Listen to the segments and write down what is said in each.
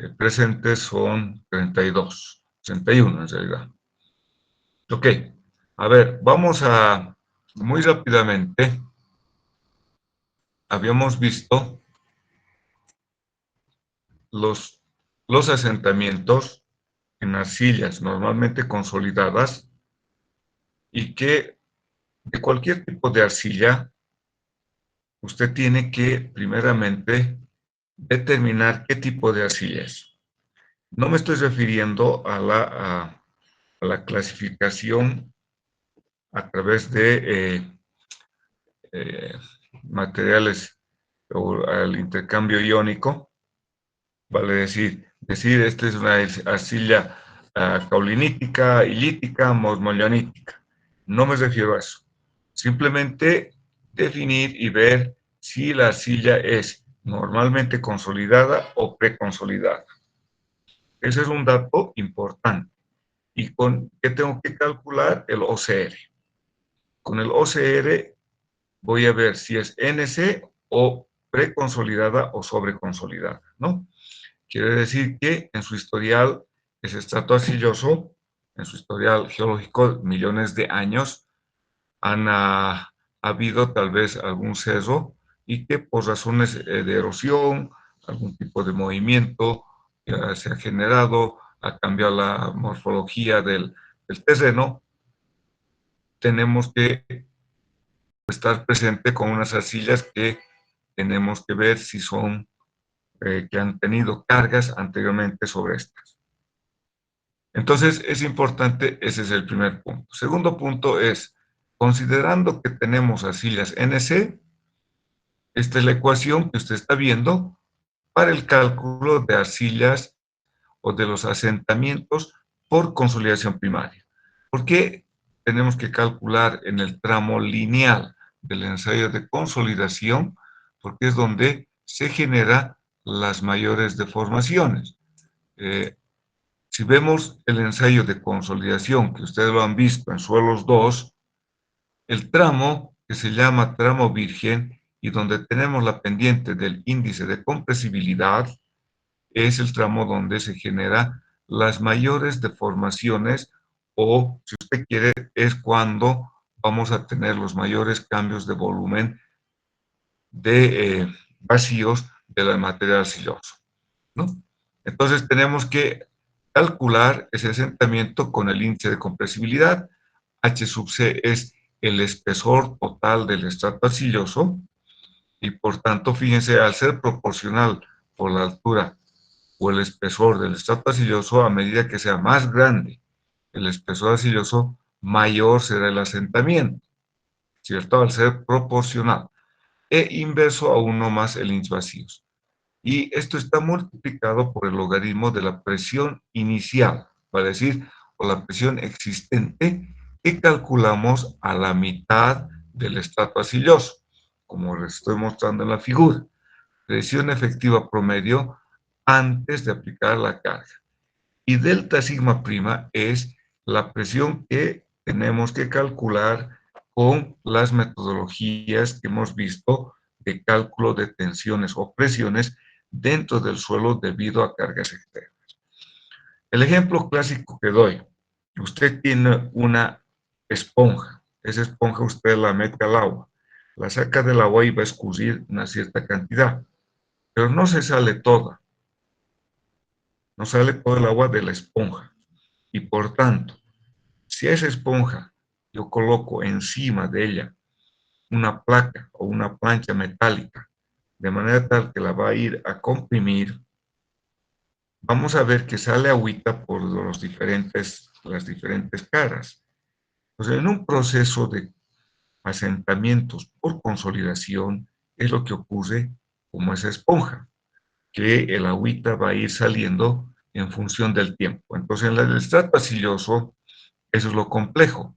presentes son 32, 61 en realidad. Ok, a ver, vamos a, muy rápidamente, habíamos visto los, los asentamientos en arcillas normalmente consolidadas y que de cualquier tipo de arcilla, usted tiene que primeramente determinar qué tipo de arcilla es. No me estoy refiriendo a la clasificación a través de eh, materiales o al intercambio iónico, vale decir esta es una arcilla caulinítica, ilítica, mosmollonítica. No me refiero a eso. Simplemente definir y ver si la arcilla es normalmente consolidada o preconsolidada. Ese es un dato importante. ¿Y con qué tengo que calcular? El OCR. Con el OCR voy a ver si es NC o preconsolidada o sobreconsolidada, ¿no? Quiere decir que en su historial ese estrato arcilloso, en su historial geológico, millones de años, ha habido tal vez algún sesgo y que por razones de erosión, algún tipo de movimiento se ha generado, ha cambiado la morfología del terreno, tenemos que estar presente con unas arcillas que tenemos que ver si son, que han tenido cargas anteriormente sobre estas. Entonces, es importante, ese es el primer punto. Segundo punto es, considerando que tenemos arcillas NC, esta es la ecuación que usted está viendo para el cálculo de arcillas o de los asentamientos por consolidación primaria. ¿Por qué tenemos que calcular en el tramo lineal del ensayo de consolidación? Porque es donde se generan las mayores deformaciones. Si vemos el ensayo de consolidación, que ustedes lo han visto en suelos 2, el tramo que se llama tramo virgen y donde tenemos la pendiente del índice de compresibilidad, es el tramo donde se generan las mayores deformaciones o, si usted quiere, es cuando vamos a tener los mayores cambios de volumen de vacíos de la materia arcillosa, ¿no? Entonces tenemos que calcular ese asentamiento con el índice de compresibilidad. H sub C es el espesor total del estrato arcilloso y por tanto, fíjense, al ser proporcional por la altura o el espesor del estrato arcilloso, a medida que sea más grande el espesor arcilloso, mayor será el asentamiento, ¿cierto? Al ser proporcional. E inverso a 1 más el índice vacíos. Y esto está multiplicado por el logaritmo de la presión inicial, para decir, o la presión existente, que calculamos a la mitad del estrato arcilloso, como les estoy mostrando en la figura. Presión efectiva promedio antes de aplicar la carga. Y delta sigma prima es la presión que tenemos que calcular con las metodologías que hemos visto de cálculo de tensiones o presiones dentro del suelo debido a cargas externas. El ejemplo clásico que doy, usted tiene una esponja, esa esponja usted la mete al agua, la saca del agua y va a escurrir una cierta cantidad, pero no se sale toda, no sale todo el agua de la esponja. Y por tanto, si a esa esponja yo coloco encima de ella una placa o una plancha metálica, de manera tal que la va a ir a comprimir, vamos a ver que sale agüita por las diferentes caras. Entonces, en un proceso de asentamientos por consolidación, es lo que ocurre como esa esponja, que el agüita va a ir saliendo en función del tiempo. Entonces, en el estrato arcilloso, eso es lo complejo,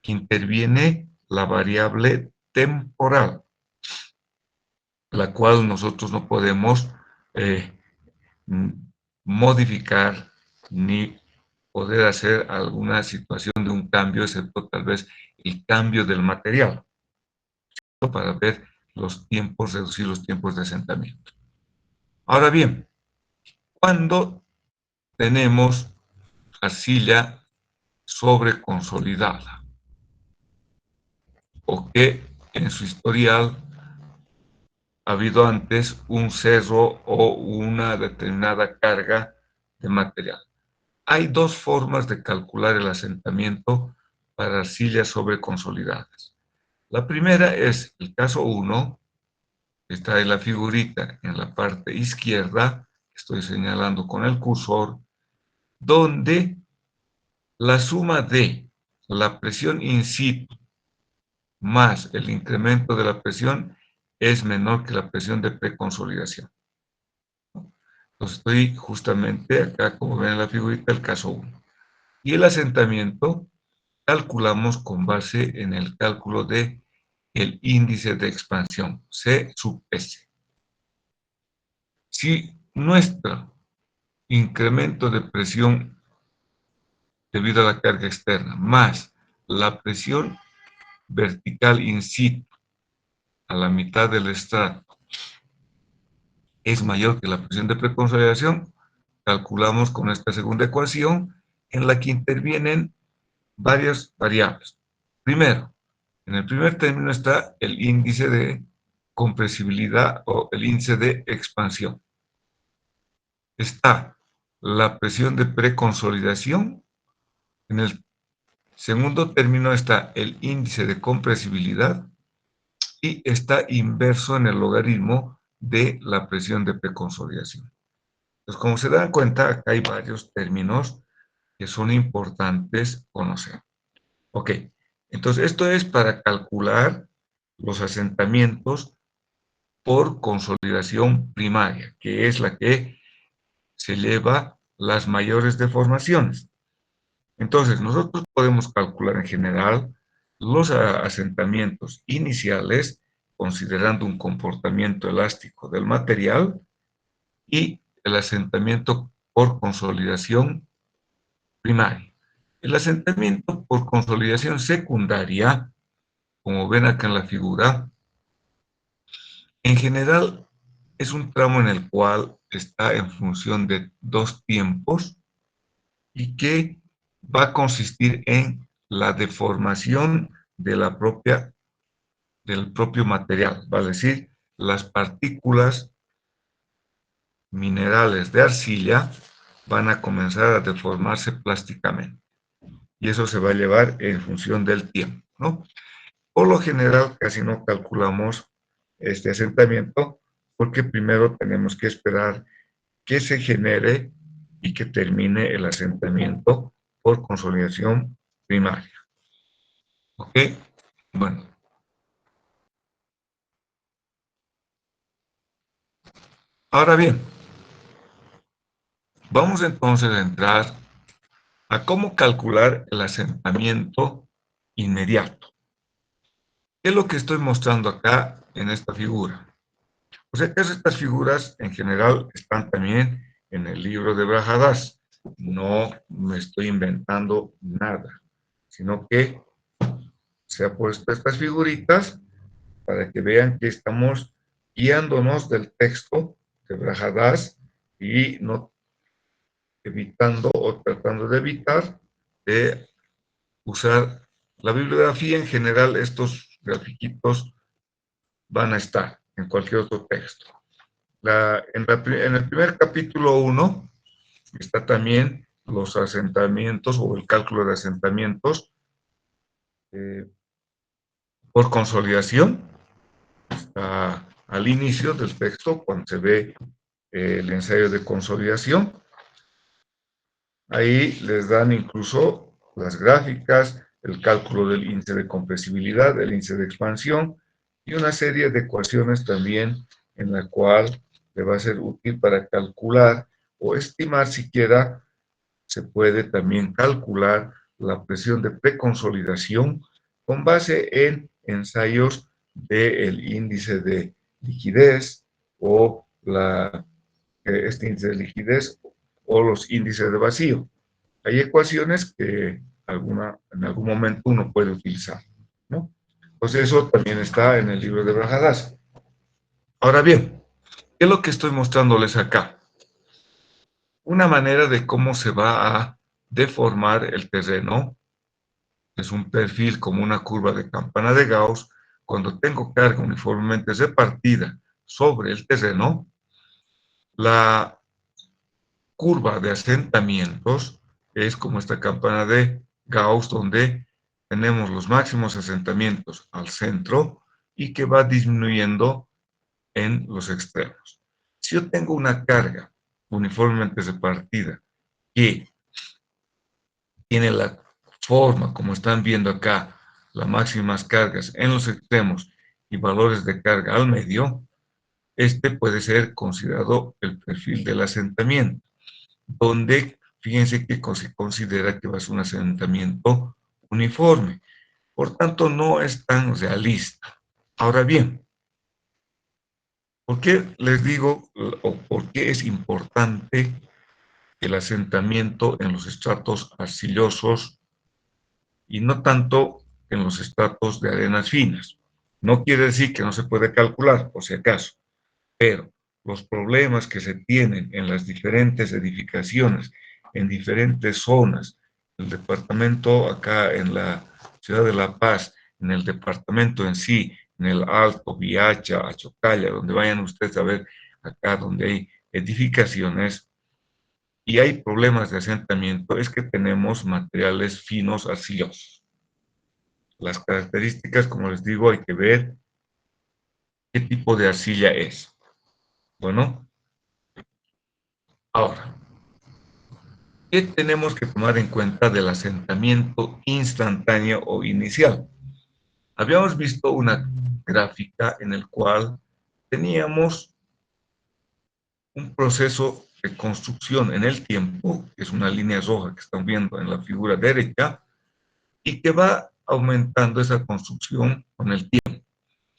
que interviene la variable temporal, la cual nosotros no podemos eh, modificar ni poder hacer alguna situación de un cambio, excepto tal vez el cambio del material, para ver los tiempos, reducir los tiempos de asentamiento. Ahora bien, cuando tenemos arcilla sobreconsolidada o que en su historial ha habido antes un cerro o una determinada carga de material. Hay dos formas de calcular el asentamiento para arcillas sobreconsolidadas. La primera es el caso 1, que está en la figurita en la parte izquierda, estoy señalando con el cursor, donde la suma de la presión in situ más el incremento de la presión es menor que la presión de preconsolidación. Entonces estoy justamente acá, como ven en la figurita, el caso 1. Y el asentamiento calculamos con base en el cálculo de el índice de expansión, C sub S. Si nuestro incremento de presión debido a la carga externa más la presión vertical in situ a la mitad del estrato es mayor que la presión de preconsolidación, calculamos con esta segunda ecuación en la que intervienen varias variables. Primero, en el primer término está el índice de compresibilidad o el índice de expansión. Está la presión de preconsolidación. En el segundo término está el índice de compresibilidad y está inverso en el logaritmo de la presión de preconsolidación. Entonces, como se dan cuenta, acá hay varios términos que son importantes conocer. Ok, entonces esto es para calcular los asentamientos por consolidación primaria, que es la que se lleva las mayores deformaciones. Entonces, nosotros podemos calcular en general los asentamientos iniciales, considerando un comportamiento elástico del material, y el asentamiento por consolidación primaria. El asentamiento por consolidación secundaria, como ven acá en la figura, en general es un tramo en el cual está en función de dos tiempos y que va a consistir en la deformación de del propio material, vale decir, las partículas minerales de arcilla van a comenzar a deformarse plásticamente y eso se va a llevar en función del tiempo, ¿no? Por lo general casi no calculamos este asentamiento porque primero tenemos que esperar que se genere y que termine el asentamiento por consolidación primaria. ¿Ok? Bueno, ahora bien, vamos entonces a entrar a cómo calcular el asentamiento inmediato. ¿Qué es lo que estoy mostrando acá en esta figura? O sea, que estas figuras en general están también en el libro de Brajadas. No me estoy inventando nada, sino que se ha puesto estas figuritas para que vean que estamos guiándonos del texto de Brajadas y no evitando o tratando de evitar de usar la bibliografía en general. Estos grafiquitos van a estar en cualquier otro texto. En el primer capítulo 1 está también los asentamientos o el cálculo de asentamientos eh, por consolidación. Está al inicio del texto cuando se ve el ensayo de consolidación. Ahí les dan incluso las gráficas, el cálculo del índice de compresibilidad, el índice de expansión y una serie de ecuaciones también en la cual le va a ser útil para calcular o estimar siquiera. Se puede también calcular la presión de preconsolidación con base en ensayos del índice de liquidez o este índice de liquidez o los índices de vacío. Hay ecuaciones que en algún momento uno puede utilizar, ¿no? Entonces eso también está en el libro de Brajadas. Ahora bien, ¿qué es lo que estoy mostrándoles acá? una manera de cómo se va a deformar el terreno. Es un perfil como una curva de campana de Gauss. Cuando tengo carga uniformemente repartida sobre el terreno, la curva de asentamientos es como esta campana de Gauss, donde tenemos los máximos asentamientos al centro y que va disminuyendo en los extremos. Si yo tengo una carga uniformemente repartida que tiene la forma, como están viendo acá, las máximas cargas en los extremos y valores de carga al medio, este puede ser considerado el perfil del asentamiento, donde fíjense que se considera que va a ser un asentamiento uniforme. Por tanto, no es tan realista. Ahora bien, ¿por qué les digo o por qué es importante el asentamiento en los estratos arcillosos y no tanto en los estratos de arenas finas? No quiere decir que no se puede calcular, por si acaso, pero los problemas que se tienen en las diferentes edificaciones, en diferentes zonas, el departamento acá en la ciudad de La Paz, en el departamento en sí, en el Alto, Viacha, Achocalla, donde vayan ustedes a ver acá donde hay edificaciones y hay problemas de asentamiento, es que tenemos materiales finos arcillosos. Las características, como les digo, hay que ver qué tipo de arcilla es. Bueno, ahora, ¿qué tenemos que tomar en cuenta del asentamiento instantáneo o inicial? Habíamos visto una gráfica en el cual teníamos un proceso de construcción en el tiempo, que es una línea roja que están viendo en la figura derecha, y que va aumentando esa construcción con el tiempo.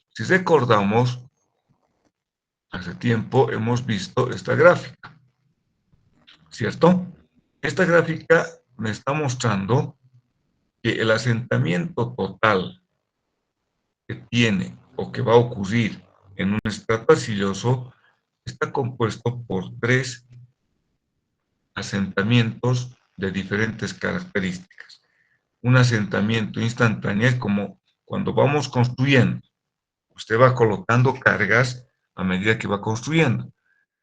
Si recordamos, hace tiempo hemos visto esta gráfica, ¿cierto? Esta gráfica me está mostrando que el asentamiento total que tiene o que va a ocurrir en un estrato arcilloso está compuesto por tres asentamientos de diferentes características. Un asentamiento instantáneo es como cuando vamos construyendo, usted va colocando cargas a medida que va construyendo,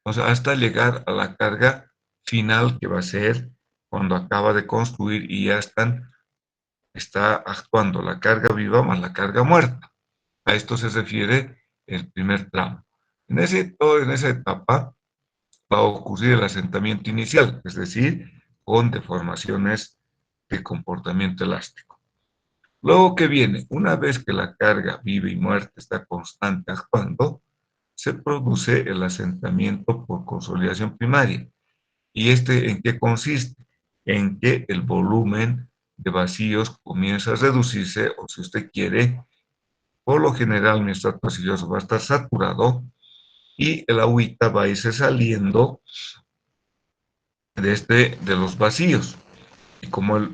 o sea, hasta llegar a la carga final que va a ser cuando acaba de construir y ya está actuando la carga viva más la carga muerta. A esto se refiere el primer tramo. En esa etapa va a ocurrir el asentamiento inicial, es decir, con deformaciones de comportamiento elástico. Luego que viene, una vez que la carga viva y muerta está constante actuando, se produce el asentamiento por consolidación primaria. ¿Y este en qué consiste? En que el volumen de vacíos comienza a reducirse, o si usted quiere, por lo general mi estrato arcilloso va a estar saturado y el agüita va a irse saliendo de los vacíos. Y como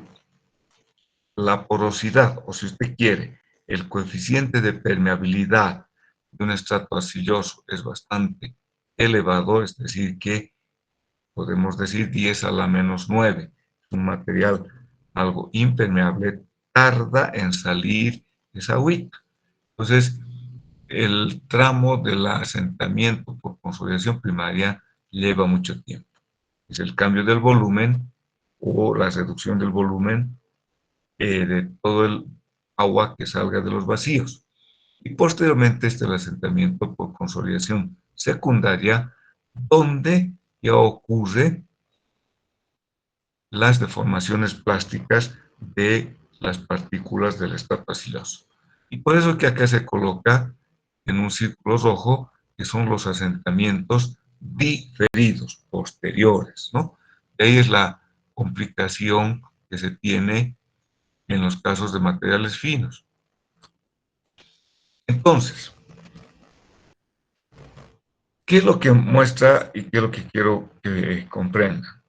la porosidad, o si usted quiere, el coeficiente de permeabilidad de un estrato arcilloso es bastante elevado, es decir, que podemos decir 10 a la menos 9, un material algo impermeable, tarda en salir esa agüita. Entonces, el tramo del asentamiento por consolidación primaria lleva mucho tiempo. Es el cambio del volumen o la reducción del volumen de todo el agua que salga de los vacíos. Y posteriormente está el asentamiento por consolidación secundaria, donde ya ocurre las deformaciones plásticas de las partículas del estrato arcilloso. Y por eso que acá se coloca en un círculo rojo, que son los asentamientos diferidos, posteriores, ¿no? De ahí es la complicación que se tiene en los casos de materiales finos. Entonces, ¿qué es lo que muestra y qué es lo que quiero que comprendan?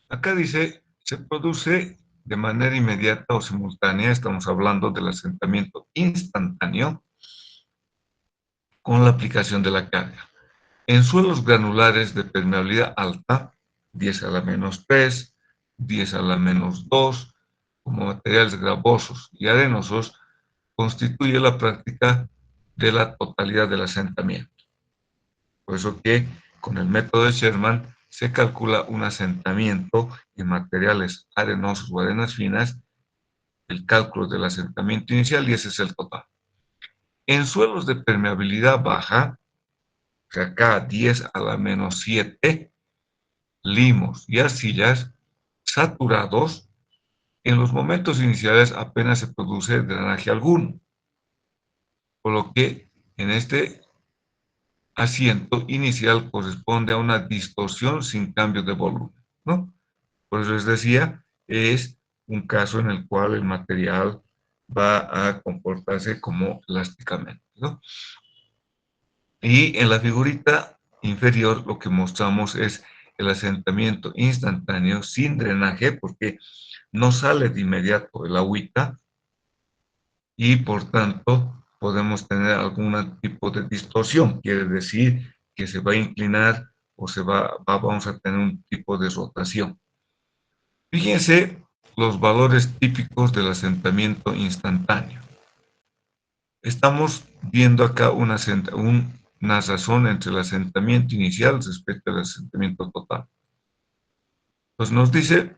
Acá dice, se produce de manera inmediata o simultánea, estamos hablando del asentamiento instantáneo con la aplicación de la carga. En suelos granulares de permeabilidad alta, 10 a la menos 3, 10 a la menos 2, como materiales gravosos y arenosos, constituye la práctica de la totalidad del asentamiento. Por eso que con el método de Sherman se calcula un asentamiento en materiales arenosos o arenas finas, el cálculo del asentamiento inicial y ese es el total. En suelos de permeabilidad baja, o sea, acá 10 a la menos 7, limos y arcillas saturados, en los momentos iniciales apenas se produce drenaje alguno, por lo que en este asiento inicial corresponde a una distorsión sin cambio de volumen, ¿no? Por eso les decía, es un caso en el cual el material va a comportarse como elásticamente, ¿no? Y en la figurita inferior lo que mostramos es el asentamiento instantáneo sin drenaje, porque no sale de inmediato el agüita y por tanto podemos tener algún tipo de distorsión, quiere decir que se va a inclinar o vamos a tener un tipo de rotación. Fíjense los valores típicos del asentamiento instantáneo. Estamos viendo acá una razón entre el asentamiento inicial respecto al asentamiento total. Pues nos dice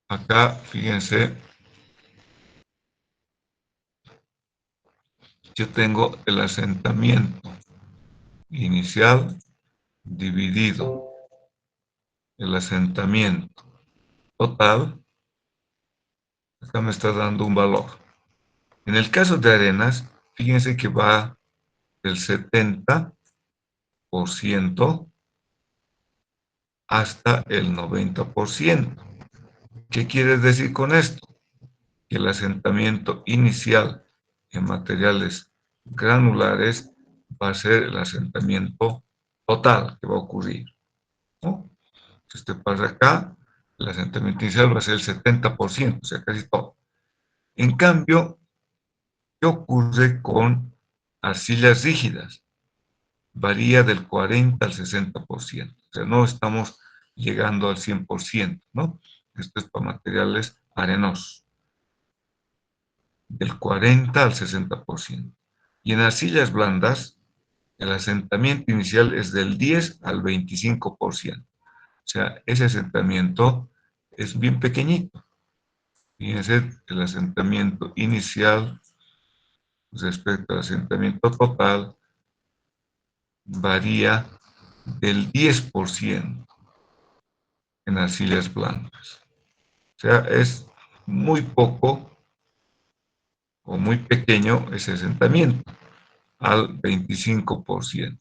acá, fíjense, yo tengo el asentamiento inicial dividido el asentamiento total, acá me está dando un valor. En el caso de arenas, fíjense que va del 70% hasta el 90%. ¿Qué quiere decir con esto? Que el asentamiento inicial en materiales granulares va a ser el asentamiento total que va a ocurrir, ¿no? Si usted pasa acá, el asentamiento inicial va a ser el 70%, o sea, casi todo. En cambio, ¿qué ocurre con arcillas rígidas? Varía del 40 al 60%, o sea, no estamos llegando al 100%, ¿no? Esto es para materiales arenosos, del 40 al 60%. Y en arcillas blandas, el asentamiento inicial es del 10 al 25%. O sea, ese asentamiento es bien pequeñito. Fíjense, el asentamiento inicial respecto al asentamiento total varía del 10% en arcillas blandas. O sea, es muy poco o muy pequeño ese asentamiento, al 25%.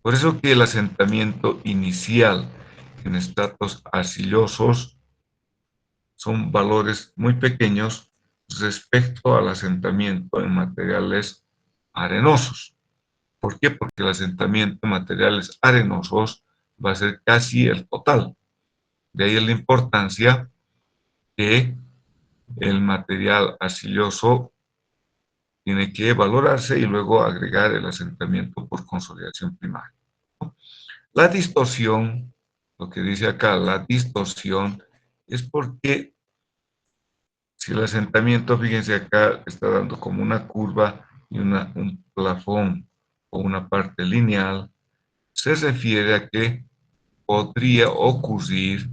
Por eso que el asentamiento inicial en estratos arcillosos son valores muy pequeños respecto al asentamiento en materiales arenosos. ¿Por qué? Porque el asentamiento en materiales arenosos va a ser casi el total. De ahí la importancia que el material arcilloso tiene que valorarse y luego agregar el asentamiento por consolidación primaria. La distorsión, lo que dice acá, la distorsión es porque si el asentamiento, fíjense acá, está dando como una curva y un plafón o una parte lineal, se refiere a que podría ocurrir,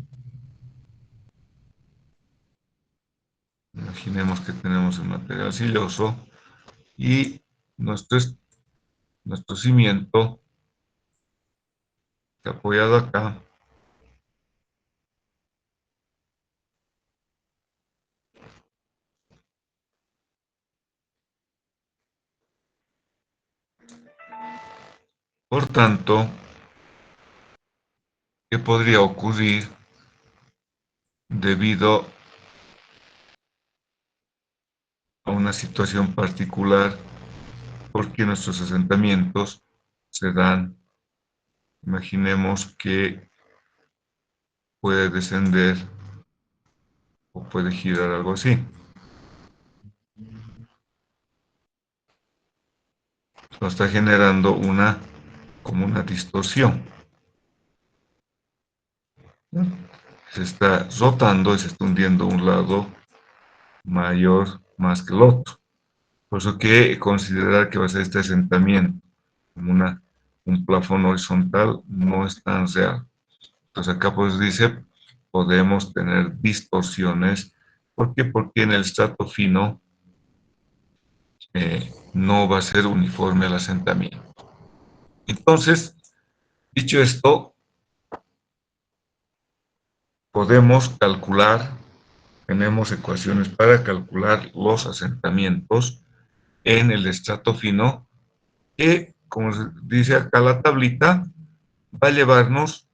imaginemos que tenemos el material siloso y nuestro, nuestro cimiento está apoyado acá, por tanto, ¿qué podría ocurrir debido a una situación particular? Porque nuestros asentamientos se dan, imaginemos que puede descender o puede girar algo así. Lo está generando como una distorsión. Se está rotando y se está hundiendo un lado mayor más que el otro. Por eso que considerar que va a ser este asentamiento como un plafón horizontal no es tan real. Entonces acá pues dice, podemos tener distorsiones. ¿Por qué? Porque en el estrato fino no va a ser uniforme el asentamiento. Entonces, dicho esto, podemos calcular, tenemos ecuaciones para calcular los asentamientos en el estrato fino, que, como dice acá la tablita, va a llevarnos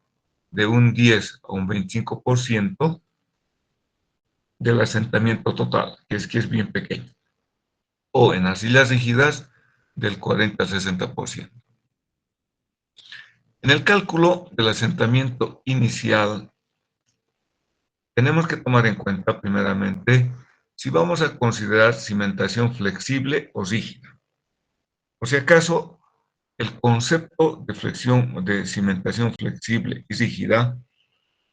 de un 10 a un 25% del asentamiento total, que es bien pequeño. O en arcillas rígidas, del 40 al 60%. En el cálculo del asentamiento inicial, tenemos que tomar en cuenta, primeramente, si vamos a considerar cimentación flexible o rígida. O si acaso, el concepto de flexión, de cimentación flexible y rígida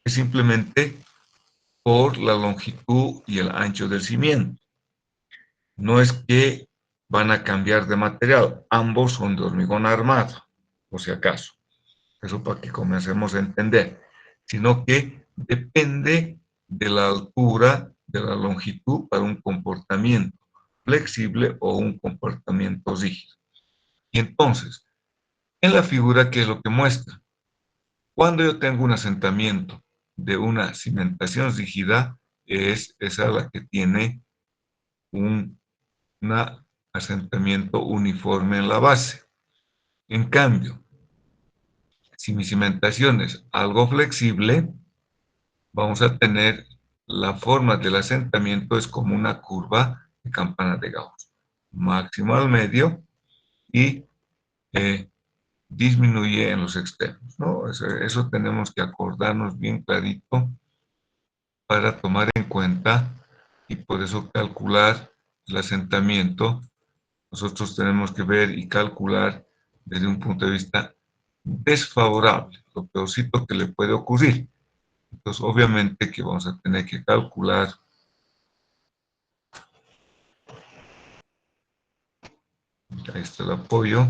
es simplemente por la longitud y el ancho del cimiento. No es que van a cambiar de material, ambos son de hormigón armado, por si acaso. Eso para que comencemos a entender, sino que depende de la altura, de la longitud para un comportamiento flexible o un comportamiento rígido. Y entonces, en la figura, ¿qué es lo que muestra? Cuando yo tengo un asentamiento de una cimentación rígida, es esa la que tiene un asentamiento uniforme en la base. En cambio, si mi cimentación es algo flexible, vamos a tener la forma del asentamiento es como una curva de campana de Gauss. Máximo al medio y disminuye en los extremos, ¿no? Eso tenemos que acordarnos bien clarito para tomar en cuenta y por eso calcular el asentamiento. Nosotros tenemos que ver y calcular desde un punto de vista desfavorable, lo peorcito que le puede ocurrir. Entonces, obviamente que vamos a tener que calcular, ahí está el apoyo,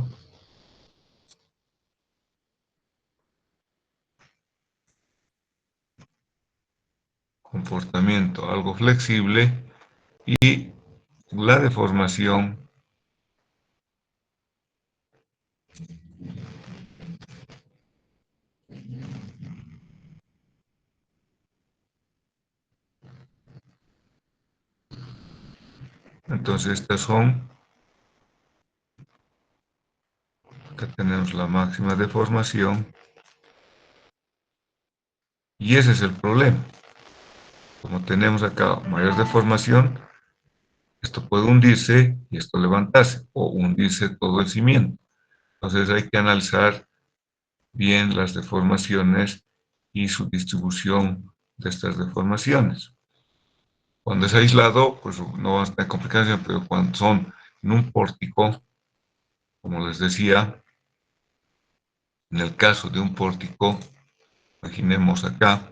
comportamiento algo flexible y la deformación. Entonces, estas son, acá tenemos la máxima deformación y ese es el problema. Como tenemos acá mayor deformación, esto puede hundirse y esto levantarse o hundirse todo el cimiento. Entonces hay que analizar bien las deformaciones y su distribución de estas deformaciones. Cuando es aislado, pues no va a tener complicaciones, pero cuando son en un pórtico, como les decía, en el caso de un pórtico, imaginemos acá,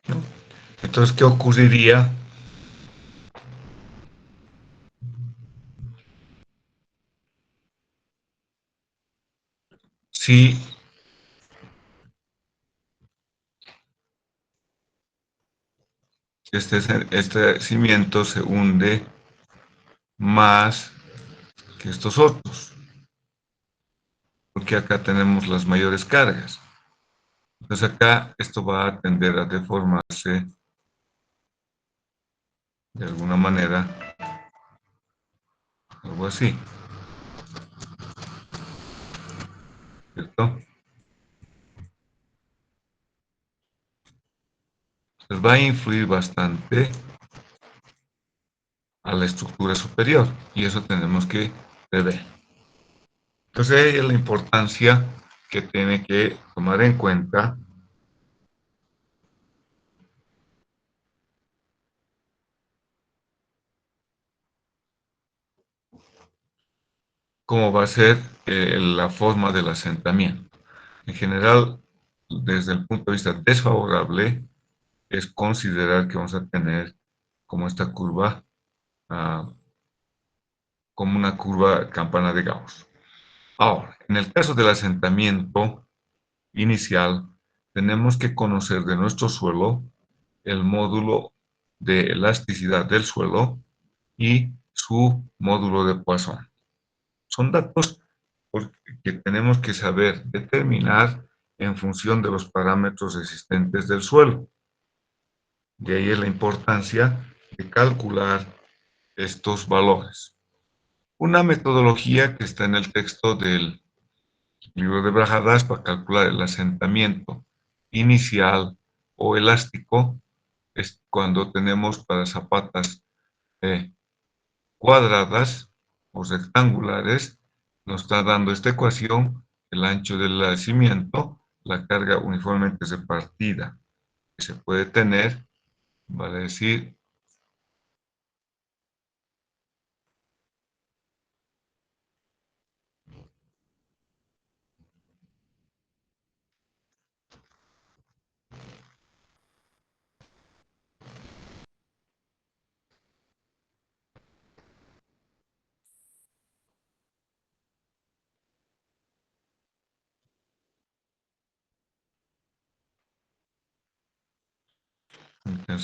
¿no? Entonces, ¿qué ocurriría si este cimiento se hunde más que estos otros, porque acá tenemos las mayores cargas. Entonces acá esto va a tender a deformarse de alguna manera, algo así, ¿cierto? Entonces va a influir bastante a la estructura superior y eso tenemos que prever. Entonces ahí es la importancia que tiene que tomar en cuenta cómo va a ser la forma del asentamiento. En general, desde el punto de vista desfavorable, es considerar que vamos a tener como esta curva, uh, como una curva campana de Gauss. Ahora, en el caso del asentamiento inicial, tenemos que conocer de nuestro suelo el módulo de elasticidad del suelo y su módulo de Poisson. Son datos que tenemos que saber determinar en función de los parámetros existentes del suelo. De ahí es la importancia de calcular estos valores. Una metodología que está en el texto del libro de Brajadas para calcular el asentamiento inicial o elástico es cuando tenemos para zapatas cuadradas o rectangulares, nos está dando esta ecuación, el ancho del cimiento, la carga uniformemente repartida que se puede tener, vale decir,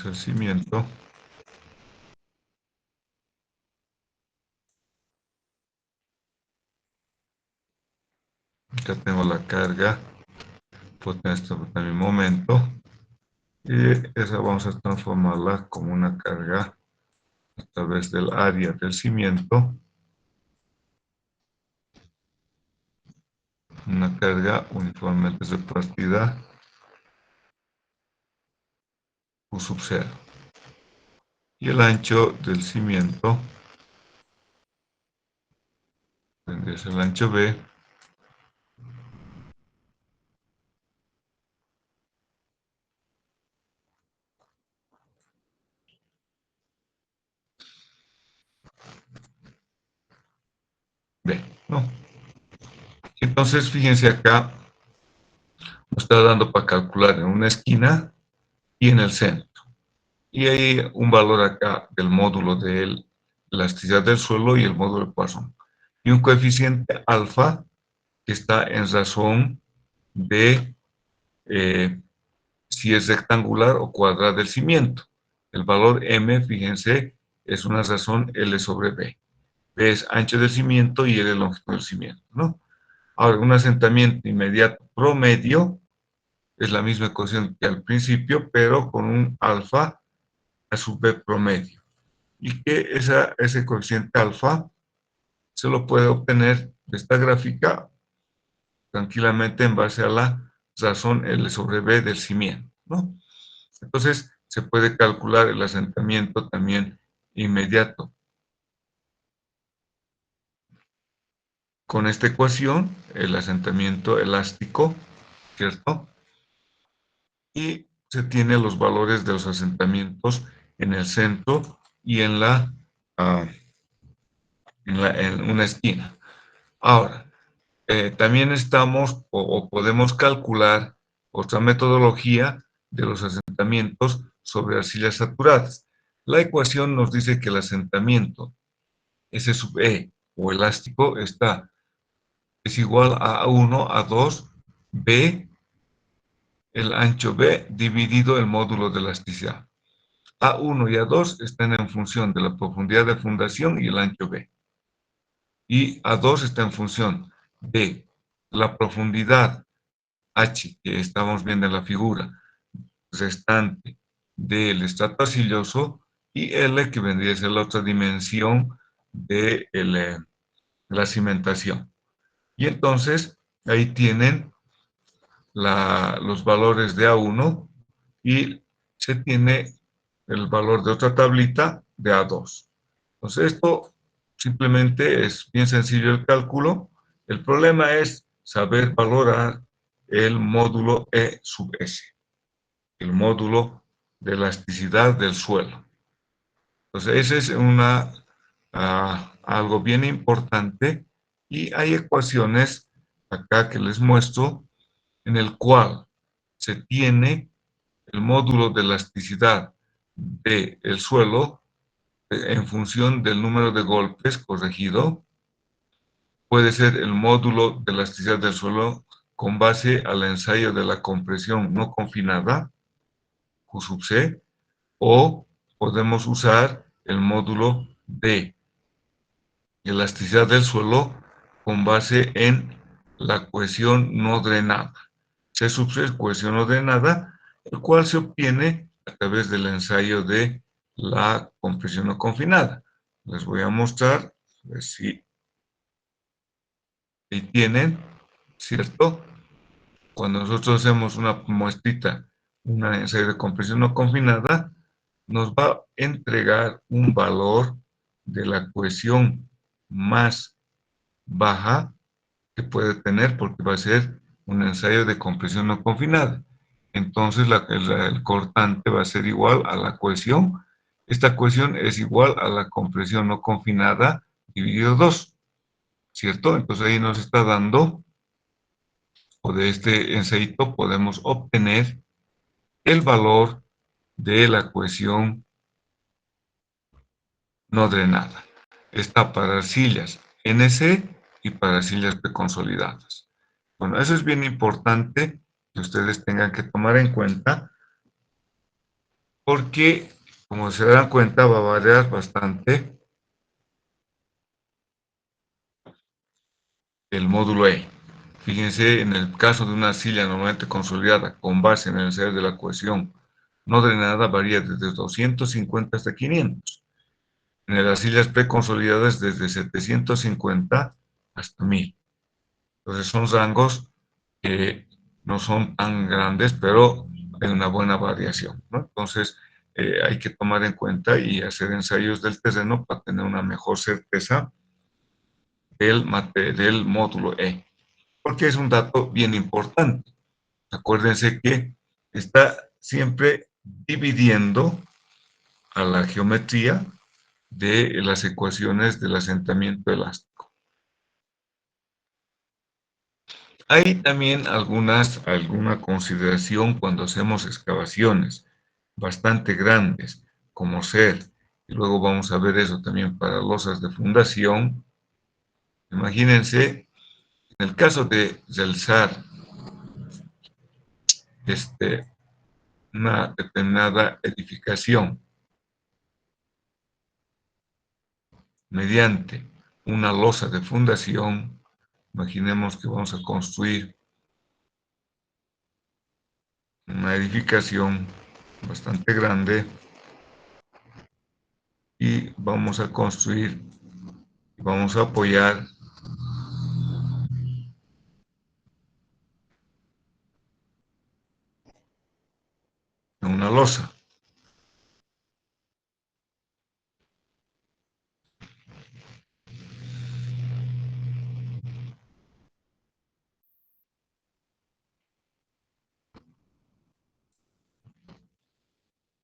el cimiento, acá tengo la carga, potencia también momento, y esa vamos a transformarla como una carga a través del área del cimiento, una carga uniformemente repartida Q sub 0. Y el ancho del cimiento tendría que ser el ancho B, B, ¿no? Entonces, fíjense acá, nos está dando para calcular en una esquina y en el centro. Y hay un valor acá del módulo de elasticidad del suelo y el módulo de Poisson. Y un coeficiente alfa que está en razón de si es rectangular o cuadrada del cimiento. El valor M, fíjense, es una razón L sobre B. B es ancho del cimiento y L es longitud del cimiento, ¿no? Ahora, un asentamiento inmediato promedio es la misma ecuación que al principio, pero con un alfa a su B promedio. Y que ese coeficiente alfa se lo puede obtener de esta gráfica tranquilamente en base a la razón L sobre B del cimiento, ¿no? Entonces, se puede calcular el asentamiento también inmediato. Con esta ecuación, el asentamiento elástico, ¿cierto? Y se tiene los valores de los asentamientos en el centro y uh, en una esquina. Ahora, también estamos o podemos calcular otra metodología de los asentamientos sobre arcillas saturadas. La ecuación nos dice que el asentamiento S sub E o elástico está es igual a 1, a 2, B, el ancho B dividido el módulo de elasticidad. A1 y A2 están en función de la profundidad de fundación y el ancho B. Y A2 está en función de la profundidad H que estamos viendo en la figura restante del estrato arcilloso y L que vendría a ser la otra dimensión de la cimentación. Y entonces ahí tienen los valores de A1 y se tiene el valor de otra tablita de A2. Entonces esto simplemente es bien sencillo el cálculo. El problema es saber valorar el módulo E sub S, el módulo de elasticidad del suelo. Entonces ese es algo bien importante y hay ecuaciones acá que les muestro en el cual se tiene el módulo de elasticidad del suelo en función del número de golpes corregido. Puede ser el módulo de elasticidad del suelo con base al ensayo de la compresión no confinada, Q sub C, o podemos usar el módulo de elasticidad del suelo con base en la cohesión no drenada. C sub C es cohesión no drenada, el cual se obtiene a través del ensayo de la compresión no confinada. Les voy a mostrar, a ver si ahí tienen, ¿cierto? Cuando nosotros hacemos una muestrita, un ensayo de compresión no confinada, nos va a entregar un valor de la cohesión más baja que puede tener porque va a ser un ensayo de compresión no confinada. Entonces el cortante va a ser igual a la cohesión. Esta cohesión es igual a la compresión no confinada dividido 2, ¿cierto? Entonces ahí nos está dando, o de este ensayito podemos obtener el valor de la cohesión no drenada. Está para arcillas NC y para arcillas preconsolidadas. Bueno, eso es bien importante que ustedes tengan que tomar en cuenta porque, como se dan cuenta, va a variar bastante el módulo E. Fíjense, en el caso de una arcilla normalmente consolidada con base en el ensayo de la cohesión no drenada varía desde 250 hasta 500. En las arcillas preconsolidadas desde 750 hasta 1000. Entonces son rangos que no son tan grandes, pero hay una buena variación, ¿no? Entonces hay que tomar en cuenta y hacer ensayos del terreno para tener una mejor certeza del módulo E, porque es un dato bien importante. Acuérdense que está siempre dividiendo a la geometría de las ecuaciones del asentamiento elástico. Hay también alguna consideración cuando hacemos excavaciones bastante grandes, como ser, y luego vamos a ver eso también para losas de fundación. Imagínense, en el caso de realizar una determinada edificación mediante una losa de fundación, imaginemos que vamos a construir una edificación bastante grande y vamos a construir, vamos a apoyar en una losa.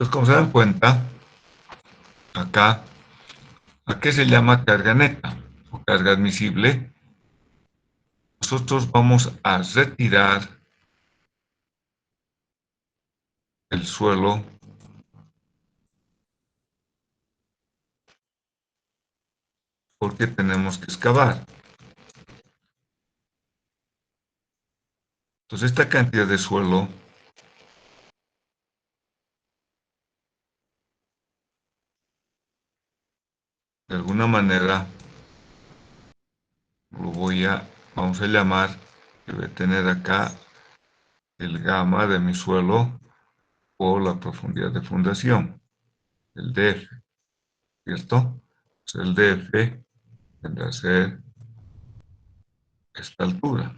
Entonces, como se dan cuenta, acá, ¿a qué se llama carga neta o carga admisible? Nosotros vamos a retirar el suelo porque tenemos que excavar. Entonces, esta cantidad de suelo de alguna manera vamos a llamar, que voy a tener acá el gamma de mi suelo por la profundidad de fundación, el DF, ¿cierto? Pues el DF tendrá a ser esta altura.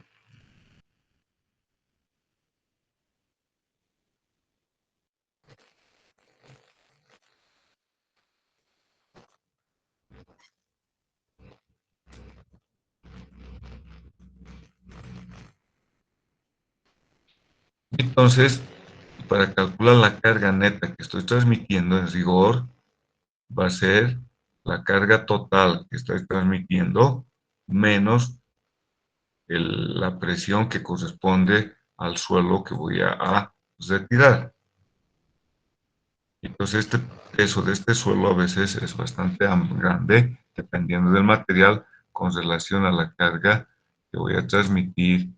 Entonces, para calcular la carga neta que estoy transmitiendo en rigor, va a ser la carga total que estoy transmitiendo menos la presión que corresponde al suelo que voy a retirar. Entonces, este peso de este suelo a veces es bastante grande, dependiendo del material, con relación a la carga que voy a transmitir.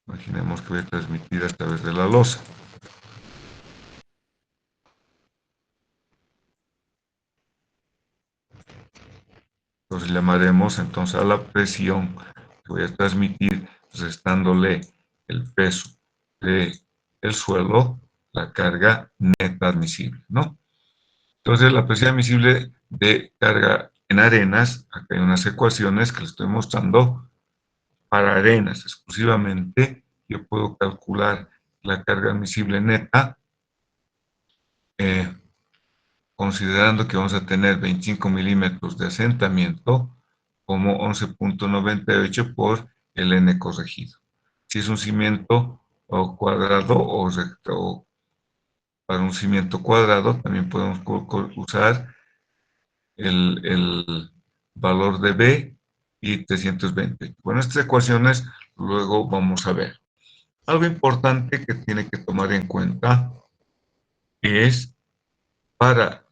Imaginemos que voy a transmitir a través de la losa. Entonces llamaremos entonces a la presión que voy a transmitir restándole el peso del suelo, la carga neta admisible, ¿no? Entonces la presión admisible de carga en arenas, acá hay unas ecuaciones que les estoy mostrando, para arenas exclusivamente, yo puedo calcular la carga admisible neta, eh, considerando que vamos a tener 25 milímetros de asentamiento como 11.98 por el n corregido. Si es un cimiento cuadrado o recto, para un cimiento cuadrado también podemos usar el valor de B y 320. Bueno, estas ecuaciones luego vamos a ver. Algo importante que tiene que tomar en cuenta es para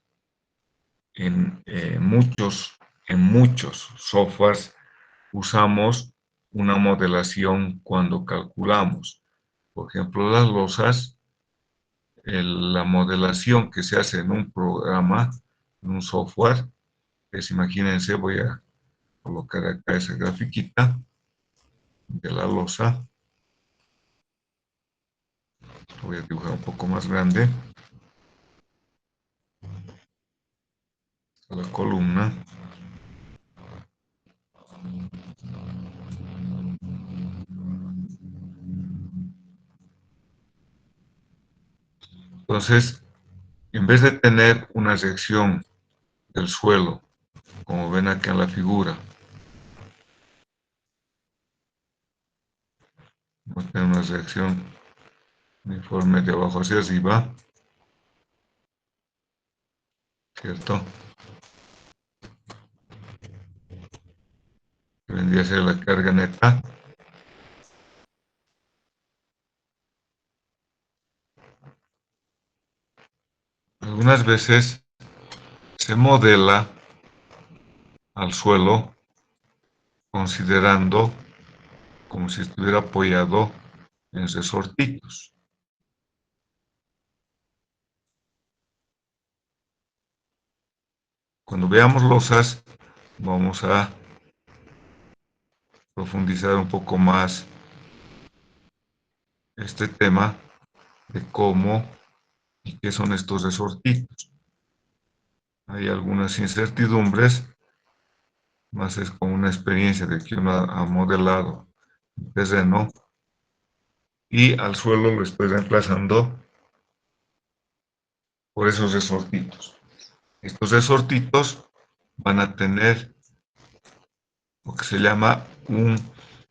en muchos softwares usamos una modelación cuando calculamos. Por ejemplo, las losas, la modelación que se hace en un programa, en un software, es, imagínense, voy a colocar acá esa grafiquita de la losa, lo voy a dibujar un poco más grande, la columna. Entonces, en vez de tener una sección del suelo, como ven acá en la figura, vamos a tener una sección uniforme de abajo hacia arriba, ¿cierto? Que vendría a ser la carga neta. Algunas veces se modela al suelo considerando como si estuviera apoyado en resortitos. Cuando veamos losas, vamos a profundizar un poco más este tema de cómo y qué son estos resortitos. Hay algunas incertidumbres, más es como una experiencia de que uno ha modelado el terreno y al suelo lo estoy reemplazando por esos resortitos. Estos resortitos van a tener lo que se llama un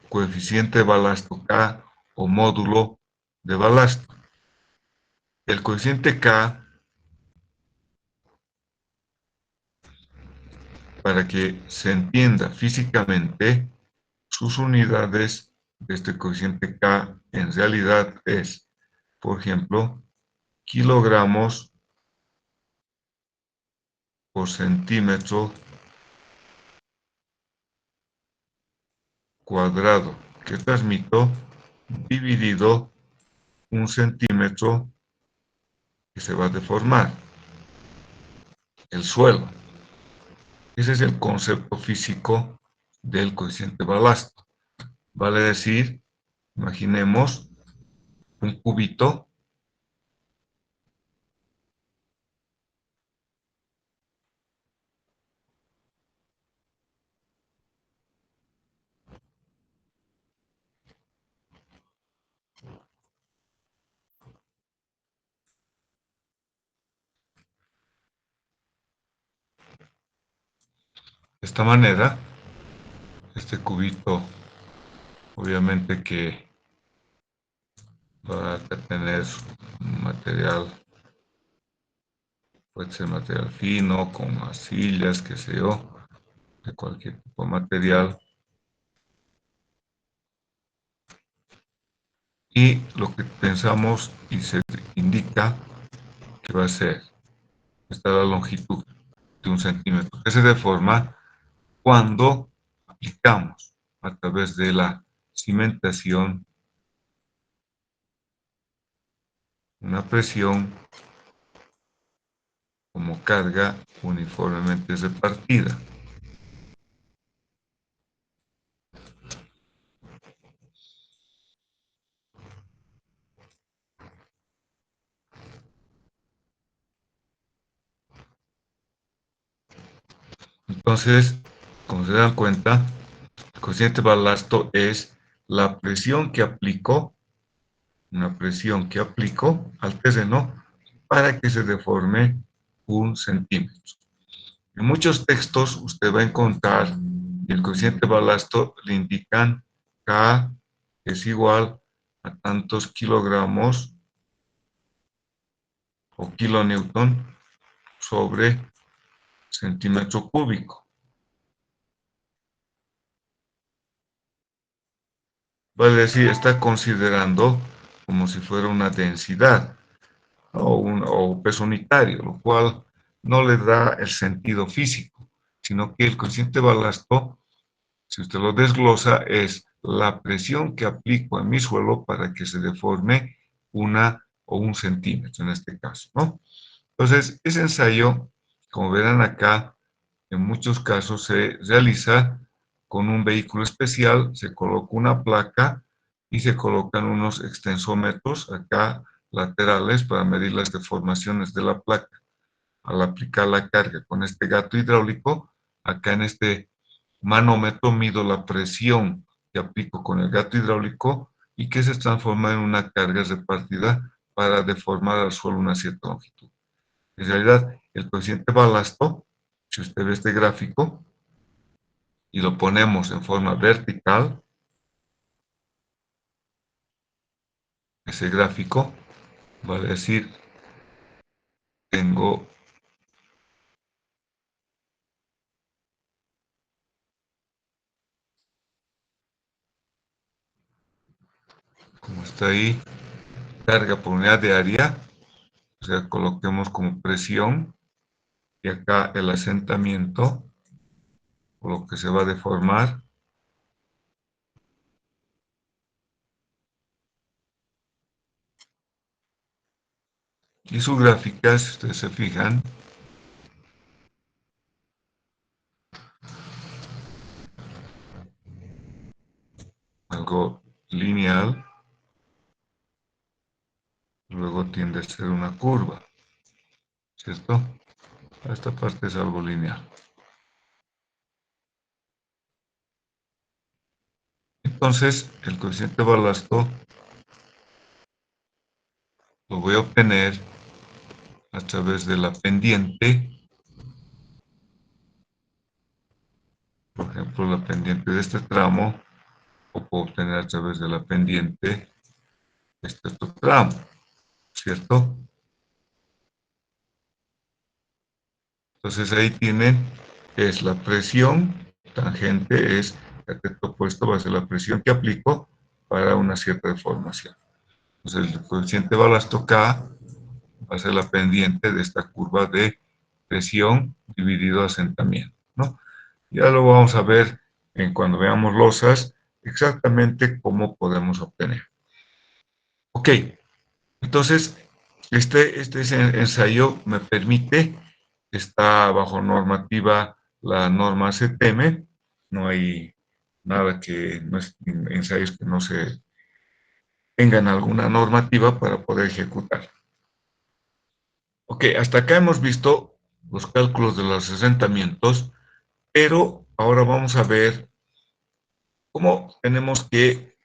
coeficiente de balasto K o módulo de balasto. El coeficiente K, para que se entienda físicamente, sus unidades de este coeficiente K en realidad es, por ejemplo, kilogramos por centímetro cuadrado. que transmito dividido 1 centímetro que se va a deformar, el suelo. Ese es el concepto físico del coeficiente balasto. Vale decir, imaginemos un cubito de esta manera. Este cubito, obviamente que va a tener un material, puede ser material fino, con arcillas, qué sé yo, de cualquier tipo de material. Y lo que pensamos y se indica que va a ser, esta es la longitud de 1 centímetro, que se deforma cuando aplicamos a través de la cimentación una presión como carga uniformemente repartida. Entonces, como se dan cuenta, el coeficiente de balasto es la presión que aplicó, una presión que aplicó al terreno para que se deforme 1 centímetro. En muchos textos usted va a encontrar que el coeficiente de balasto le indican K es igual a tantos kilogramos o kilonewton sobre centímetro cúbico. Vale decir, está considerando como si fuera una densidad o peso unitario, lo cual no le da el sentido físico, sino que el coeficiente de balasto, si usted lo desglosa, es la presión que aplico en mi suelo para que se deforme 1 centímetro en este caso, ¿no? Entonces, ese ensayo, como verán acá, en muchos casos se realiza con un vehículo especial, se coloca una placa y se colocan unos extensómetros acá laterales para medir las deformaciones de la placa. Al aplicar la carga con este gato hidráulico, acá en este manómetro mido la presión que aplico con el gato hidráulico y que se transforma en una carga repartida para deformar al suelo una cierta longitud. En realidad, el coeficiente balasto, si usted ve este gráfico y lo ponemos en forma vertical, ese gráfico va a decir, tengo como está ahí, carga por unidad de área, o sea, coloquemos como presión, y acá el asentamiento, o lo que se va a deformar, y su gráfica, si ustedes se fijan, algo lineal, luego tiende a ser una curva, ¿cierto? Esta parte es algo lineal. Entonces, el coeficiente de balasto lo voy a obtener a través de la pendiente, por ejemplo, la pendiente de este tramo, o puedo obtener a través de la pendiente de este otro tramo, ¿cierto? Entonces ahí tienen, es la presión tangente, es el efecto opuesto, va a ser la presión que aplico para una cierta deformación. Entonces el coeficiente balasto K va a ser la pendiente de esta curva de presión dividido asentamiento, ¿no? Ya lo vamos a ver en cuando veamos losas, exactamente cómo podemos obtener. Ok, entonces este ensayo me permite, está bajo normativa, la norma CTM, no hay nada que, no es, ensayos que no se tengan alguna normativa para poder ejecutar. Ok, hasta acá hemos visto los cálculos de los asentamientos, pero ahora vamos a ver cómo tenemos que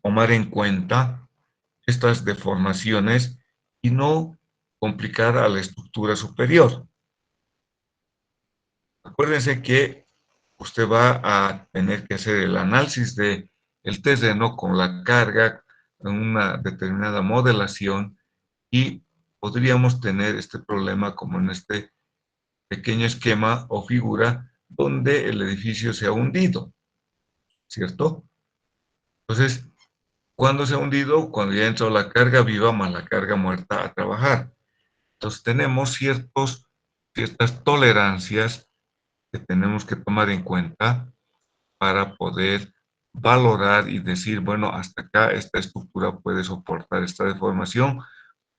tomar en cuenta estas deformaciones y no complicar a la estructura superior. Acuérdense que usted va a tener que hacer el análisis del terreno con la carga en una determinada modelación y podríamos tener este problema como en este pequeño esquema o figura donde el edificio se ha hundido, ¿cierto? Entonces, ¿cuándo se ha hundido? Cuando ya entró la carga viva más la carga muerta a trabajar. Entonces, tenemos ciertas tolerancias que tenemos que tomar en cuenta para poder valorar y decir, bueno, hasta acá esta estructura puede soportar esta deformación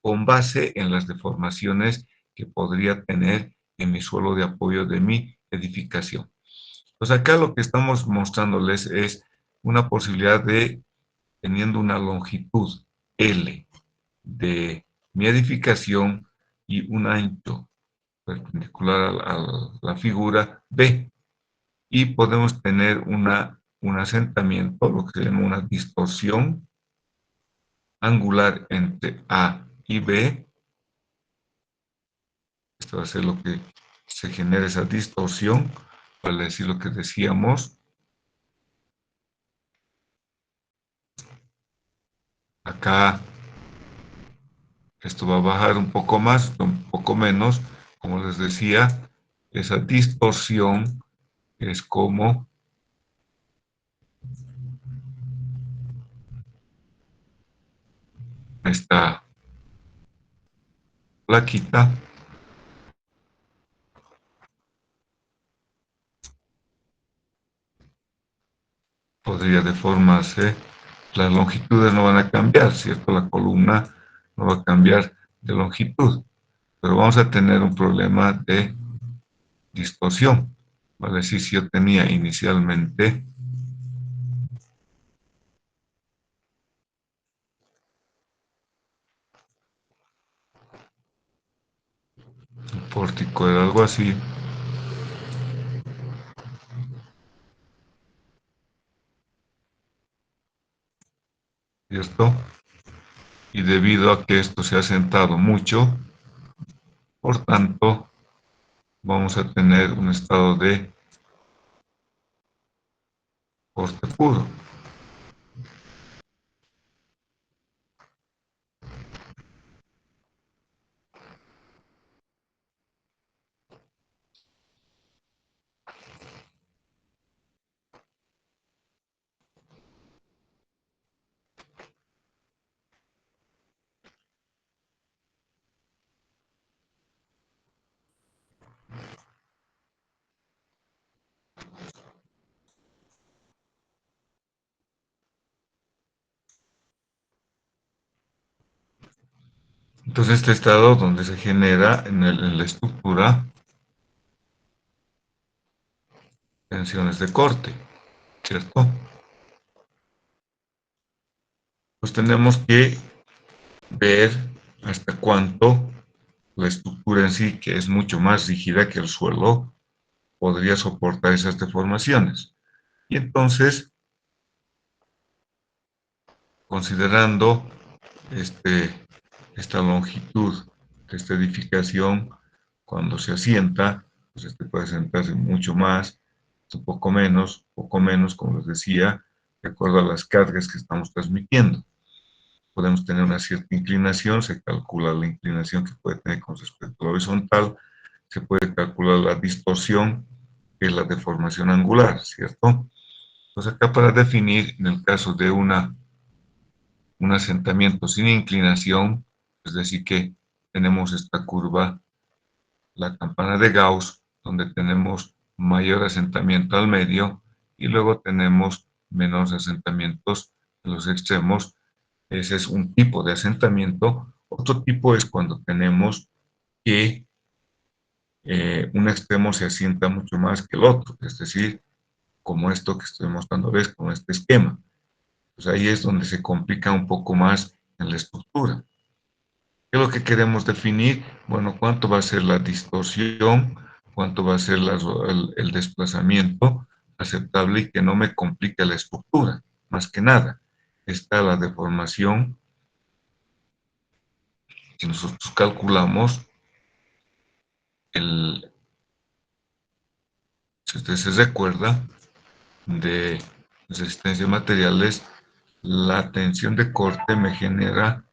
con base en las deformaciones que podría tener en mi suelo de apoyo de mi edificación. Pues acá lo que estamos mostrándoles es una posibilidad de, teniendo una longitud L de mi edificación y un ancho perpendicular a la figura B, y podemos tener un asentamiento, lo que se llama una distorsión angular entre A y B. Esto va a ser lo que se genera esa distorsión, para decir lo que decíamos. Acá esto va a bajar un poco más, un poco menos. Como les decía, esa distorsión es como esta plaquita podría deformarse. Las longitudes no van a cambiar, ¿cierto? La columna no va a cambiar de longitud, pero vamos a tener un problema de distorsión. Vale, si yo tenía inicialmente un pórtico de algo así, ¿cierto? Y debido a que esto se ha sentado mucho, por tanto, vamos a tener un estado de corte puro. Entonces, este estado donde se genera en la estructura tensiones de corte, ¿cierto? Pues tenemos que ver hasta cuánto la estructura en sí, que es mucho más rígida que el suelo, podría soportar esas deformaciones. Y entonces, considerando este, esta longitud de esta edificación, cuando se asienta, pues este puede sentarse mucho más, un poco menos, como les decía, de acuerdo a las cargas que estamos transmitiendo. Podemos tener una cierta inclinación, se calcula la inclinación que puede tener con respecto a la horizontal, se puede calcular la distorsión, que es la deformación angular, ¿cierto? Entonces acá para definir, en el caso de un asentamiento sin inclinación, es decir que tenemos esta curva, la campana de Gauss, donde tenemos mayor asentamiento al medio y luego tenemos menos asentamientos en los extremos. Ese es un tipo de asentamiento. Otro tipo es cuando tenemos que un extremo se asienta mucho más que el otro, es decir, como esto que estoy mostrándoles, como este esquema. Pues ahí es donde se complica un poco más en la estructura. ¿Qué es lo que queremos definir? Bueno, cuánto va a ser la distorsión, cuánto va a ser el desplazamiento aceptable y que no me complique la estructura, más que nada. Está la deformación, si nosotros calculamos, si usted se recuerda, de resistencia de materiales, la tensión de corte me genera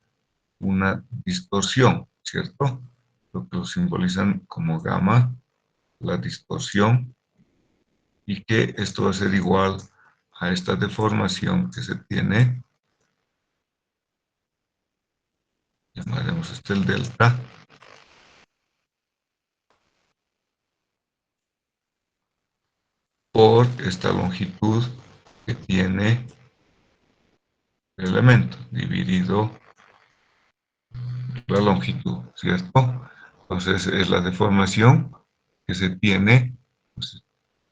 una distorsión, ¿cierto? Lo que lo simbolizan como gamma, la distorsión, y que esto va a ser igual a esta deformación que se tiene, llamaremos este el delta, por esta longitud que tiene el elemento, dividido la longitud, ¿cierto? Entonces es la deformación que se tiene, pues,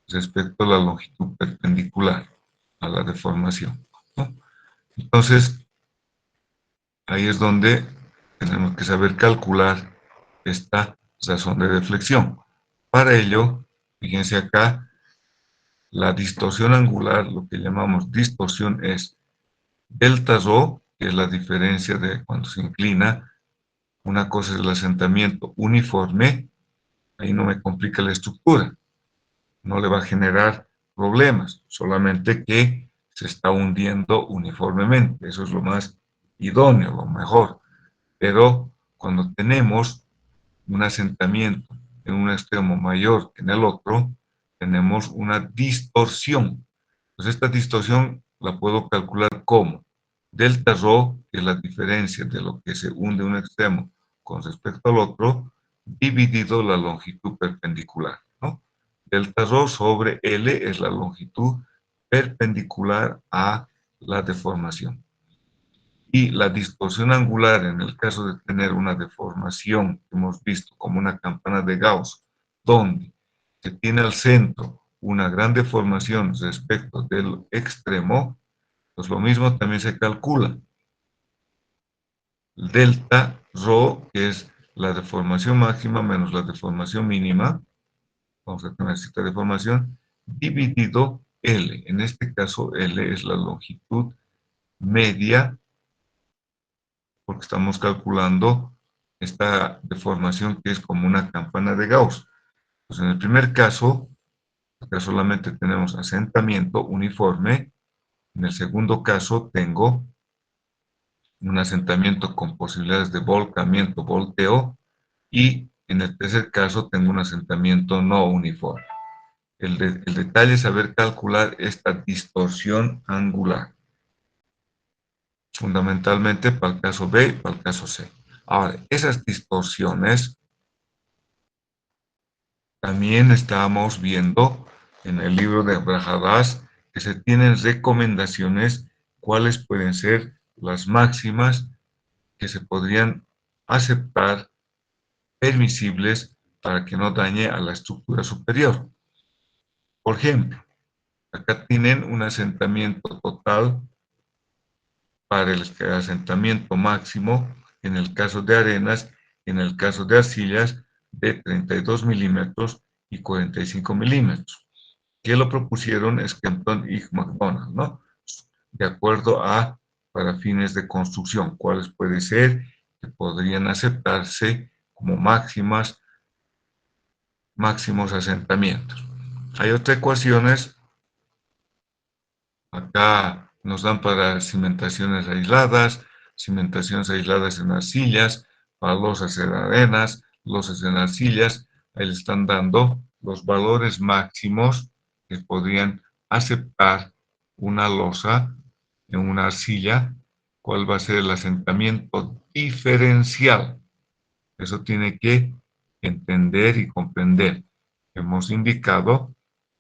respecto a la longitud perpendicular a la deformación, ¿no? Entonces, ahí es donde tenemos que saber calcular esta razón de deflexión. Para ello, fíjense acá, la distorsión angular, lo que llamamos distorsión, es delta rho, que es la diferencia de cuando se inclina. Una cosa es el asentamiento uniforme, ahí no me complica la estructura, no le va a generar problemas, solamente que se está hundiendo uniformemente, eso es lo más idóneo, lo mejor. Pero cuando tenemos un asentamiento en un extremo mayor que en el otro, tenemos una distorsión. Pues esta distorsión la puedo calcular como delta rho, que es la diferencia de lo que se hunde un extremo con respecto al otro, dividido la longitud perpendicular, ¿no? Delta rho sobre L es la longitud perpendicular a la deformación. Y la distorsión angular, en el caso de tener una deformación que hemos visto como una campana de Gauss, donde se tiene al centro una gran deformación respecto del extremo, pues lo mismo también se calcula. Delta rho, que es la deformación máxima menos la deformación mínima, vamos a tener esta deformación, dividido L. En este caso, L es la longitud media, porque estamos calculando esta deformación que es como una campana de Gauss. Pues en el primer caso, acá solamente tenemos asentamiento uniforme. En el segundo caso tengo un asentamiento con posibilidades de volcamiento, volteo, y en el tercer caso tengo un asentamiento no uniforme. El detalle es saber calcular esta distorsión angular, fundamentalmente para el caso B y para el caso C. Ahora, esas distorsiones también estamos viendo en el libro de Brajadas que se tienen recomendaciones cuáles pueden ser las máximas que se podrían aceptar permisibles para que no dañe a la estructura superior. Por ejemplo, acá tienen un asentamiento total para el asentamiento máximo en el caso de arenas, en el caso de arcillas, de 32 milímetros y 45 milímetros. Que lo propusieron Skempton y McDonald, ¿no? De acuerdo a, para fines de construcción, cuáles pueden ser que podrían aceptarse como máximos asentamientos. Hay otras ecuaciones, acá nos dan para cimentaciones aisladas en arcillas, para losas en arenas, losas en arcillas, ahí le están dando los valores máximos que podrían aceptar una losa en una arcilla, cuál va a ser el asentamiento diferencial. Eso tiene que entender y comprender. Hemos indicado,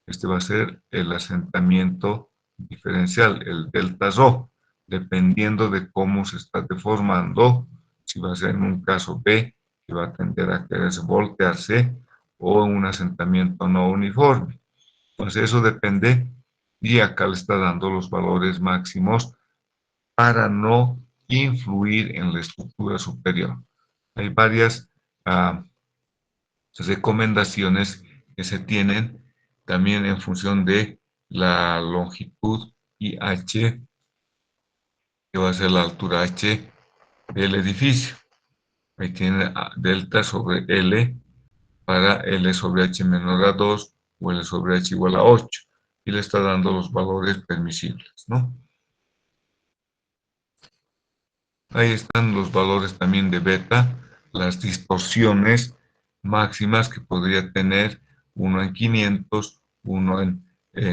este va a ser el asentamiento diferencial, el delta rho, dependiendo de cómo se está deformando, si va a ser en un caso B, que va a tender a quererse voltearse, o en un asentamiento no uniforme. Entonces eso depende, y acá le está dando los valores máximos para no influir en la estructura superior. Hay varias recomendaciones que se tienen también en función de la longitud y h, que va a ser la altura h del edificio. Ahí tiene delta sobre L para L sobre H menor a 2 o L sobre H igual a 8. Y le está dando los valores permisibles, ¿no? Ahí están los valores también de beta, las distorsiones máximas que podría tener uno en 500, uno en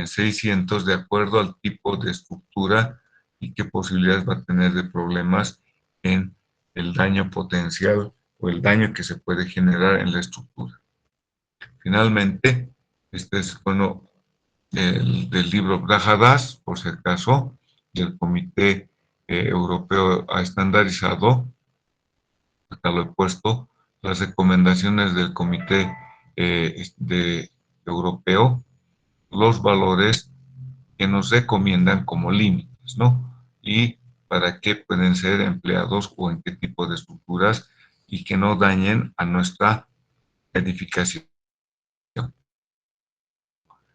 600, de acuerdo al tipo de estructura y qué posibilidades va a tener de problemas en el daño potencial o el daño que se puede generar en la estructura. Finalmente, este es, bueno, del libro Brajadas, por si acaso, del Comité Europeo ha estandarizado, acá lo he puesto, las recomendaciones del Comité Europeo, los valores que nos recomiendan como límites, ¿no? Y para qué pueden ser empleados o en qué tipo de estructuras y que no dañen a nuestra edificación.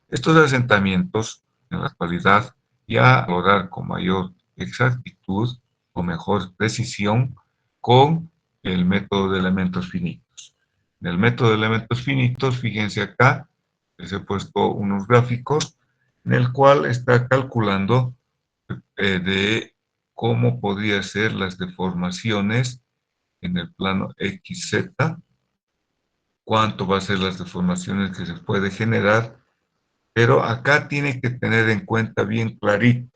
Estos asentamientos, en la actualidad, ya valorar con mayor exactitud o mejor precisión con el método de elementos finitos. En el método de elementos finitos, fíjense acá, les he puesto unos gráficos en el cual está calculando de cómo podrían ser las deformaciones en el plano XZ, cuánto va a ser las deformaciones que se puede generar, pero acá tiene que tener en cuenta bien clarito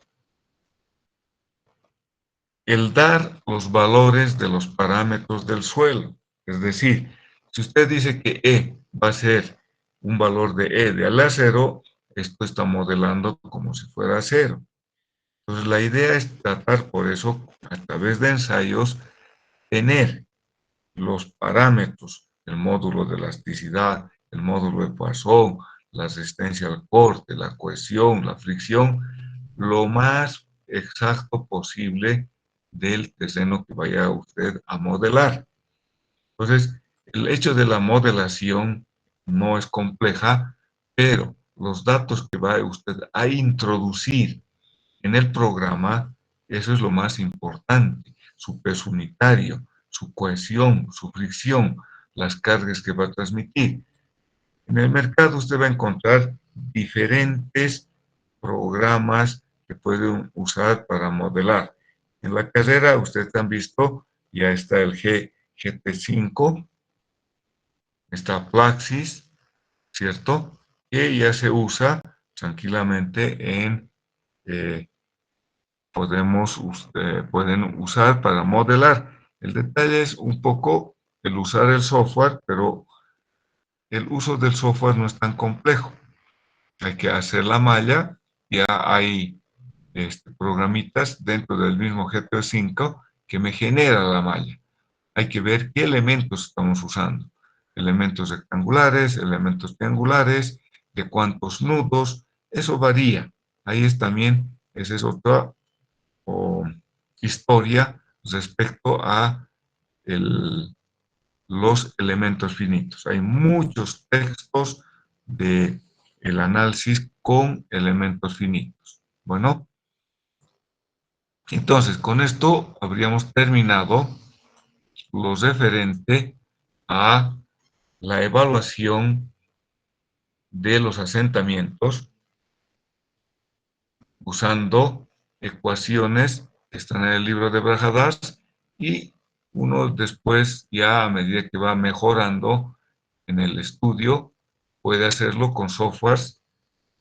el dar los valores de los parámetros del suelo. Es decir, si usted dice que E va a ser un valor de E de al acero, esto está modelando como si fuera acero. Entonces la idea es tratar por eso, a través de ensayos, tener los parámetros, el módulo de elasticidad, el módulo de Poisson, la resistencia al corte, la cohesión, la fricción, lo más exacto posible del terreno que vaya usted a modelar. Entonces, el hecho de la modelación no es compleja, pero los datos que va usted a introducir en el programa, eso es lo más importante, su peso unitario, su cohesión, su fricción, las cargas que va a transmitir. En el mercado usted va a encontrar diferentes programas que pueden usar para modelar. En la carrera, ustedes han visto, ya está el GT5, está Plaxis, ¿cierto? Que ya se usa tranquilamente en pueden usar para modelar. El detalle es un poco el usar el software, pero el uso del software no es tan complejo. Hay que hacer la malla, ya hay programitas dentro del mismo GPO5 que me genera la malla. Hay que ver qué elementos estamos usando. Elementos rectangulares, elementos triangulares, de cuántos nudos, eso varía. Ahí es también, esa es otra historia respecto a los elementos finitos. Hay muchos textos de el análisis con elementos finitos. Bueno, entonces con esto habríamos terminado lo referente a la evaluación de los asentamientos usando ecuaciones que están en el libro de Brajadas, y uno después, ya a medida que va mejorando en el estudio, puede hacerlo con softwares,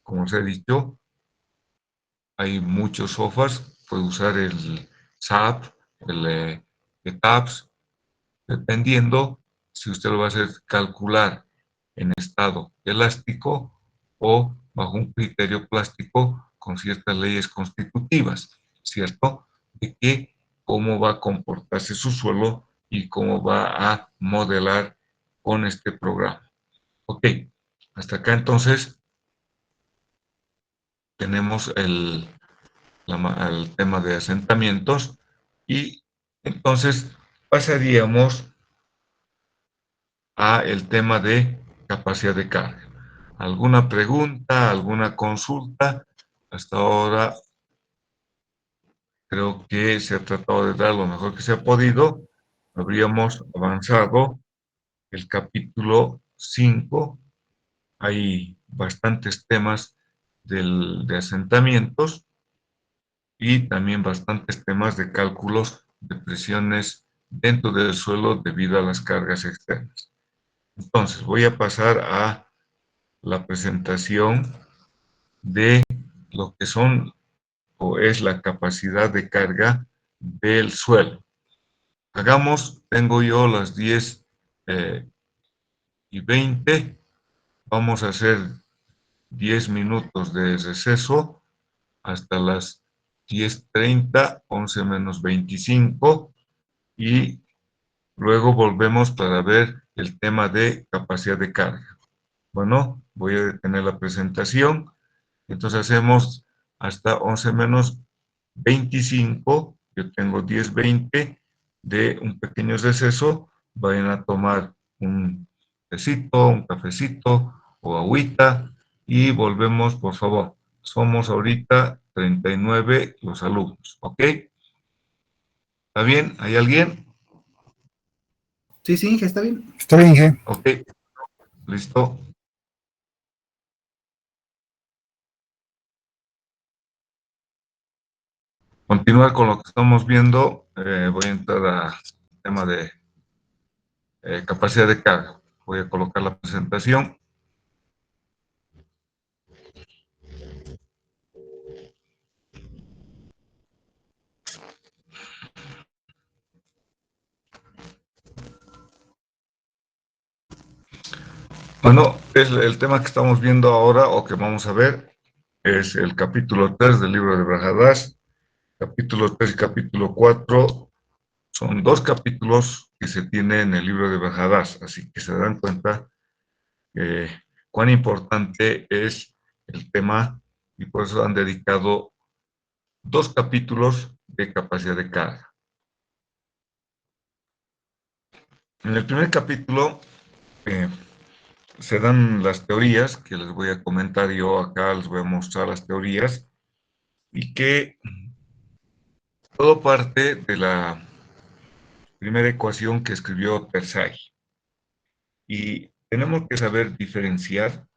como os he dicho, hay muchos softwares, puede usar el SAP, el TAPS, dependiendo si usted lo va a hacer calcular en estado elástico o bajo un criterio plástico con ciertas leyes constitutivas, ¿cierto? De que cómo va a comportarse su suelo y cómo va a modelar con este programa. Ok, hasta acá entonces tenemos el tema de asentamientos y entonces pasaríamos a el tema de capacidad de carga. ¿Alguna pregunta, alguna consulta? Hasta ahora creo que se ha tratado de dar lo mejor que se ha podido. Habríamos avanzado el capítulo 5. Hay bastantes temas de asentamientos y también bastantes temas de cálculos de presiones dentro del suelo debido a las cargas externas. Entonces, voy a pasar a la presentación de lo que son o es la capacidad de carga del suelo. Tengo yo las 10:20, vamos a hacer 10 minutos de receso hasta las 10:30, 11 menos 25, y luego volvemos para ver el tema de capacidad de carga. Bueno, voy a detener la presentación. Entonces hacemos hasta 11 menos 25. Yo tengo 10:20 de un pequeño receso. Vayan a tomar un tecito, un cafecito o agüita y volvemos, por favor. Somos ahorita 39 los alumnos, ¿ok? ¿Está bien? ¿Hay alguien? Sí, sí, Inge, está bien. Está bien, Inge. Ok, listo. Continuar con lo que estamos viendo. Voy a entrar al tema de capacidad de carga. Voy a colocar la presentación. Bueno, es el tema que estamos viendo ahora o que vamos a ver es el capítulo 3 del libro de Brajadas. Capítulo 3 y capítulo 4 son dos capítulos que se tienen en el libro de Brajadas, así que se dan cuenta cuán importante es el tema y por eso han dedicado dos capítulos de capacidad de carga. En el primer capítulo eh, se dan las teorías que les voy a comentar yo acá, les voy a mostrar las teorías y que todo parte de la primera ecuación que escribió Tersay. Y tenemos que saber diferenciar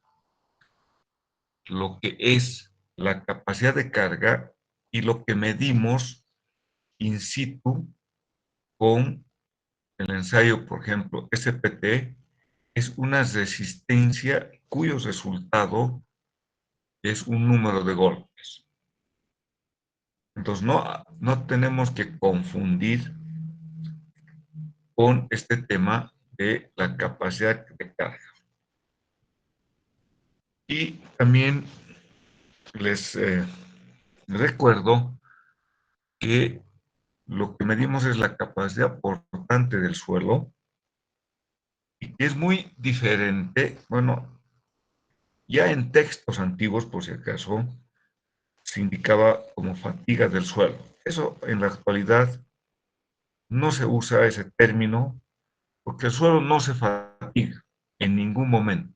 lo que es la capacidad de carga y lo que medimos in situ con el ensayo, por ejemplo, SPT, es una resistencia cuyo resultado es un número de golpes. Entonces, no tenemos que confundir con este tema de la capacidad de carga. Y también les recuerdo que lo que medimos es la capacidad portante del suelo y que es muy diferente, bueno, ya en textos antiguos, por si acaso, se indicaba como fatiga del suelo. Eso en la actualidad no se usa ese término porque el suelo no se fatiga en ningún momento,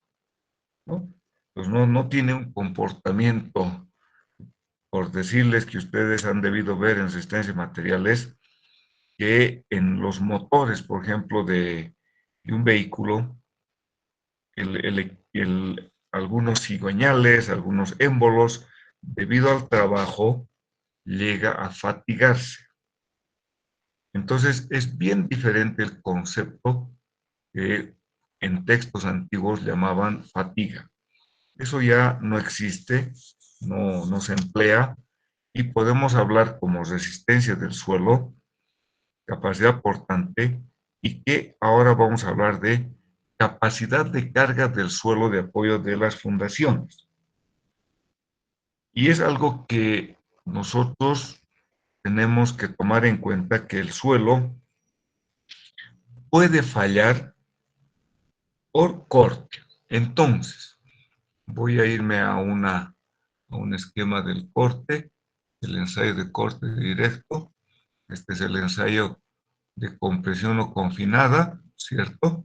¿no? Pues no tiene un comportamiento, por decirles que ustedes han debido ver en resistencia de materiales, que en los motores, por ejemplo, de un vehículo, algunos cigüeñales, algunos émbolos, debido al trabajo, llega a fatigarse. Entonces, es bien diferente el concepto que en textos antiguos llamaban fatiga. Eso ya no existe, no se emplea, y podemos hablar como resistencia del suelo, capacidad portante, y que ahora vamos a hablar de capacidad de carga del suelo de apoyo de las fundaciones. Y es algo que nosotros tenemos que tomar en cuenta, que el suelo puede fallar por corte. Entonces, voy a irme a un esquema del corte, el ensayo de corte directo. Este es el ensayo de compresión o confinada, ¿cierto?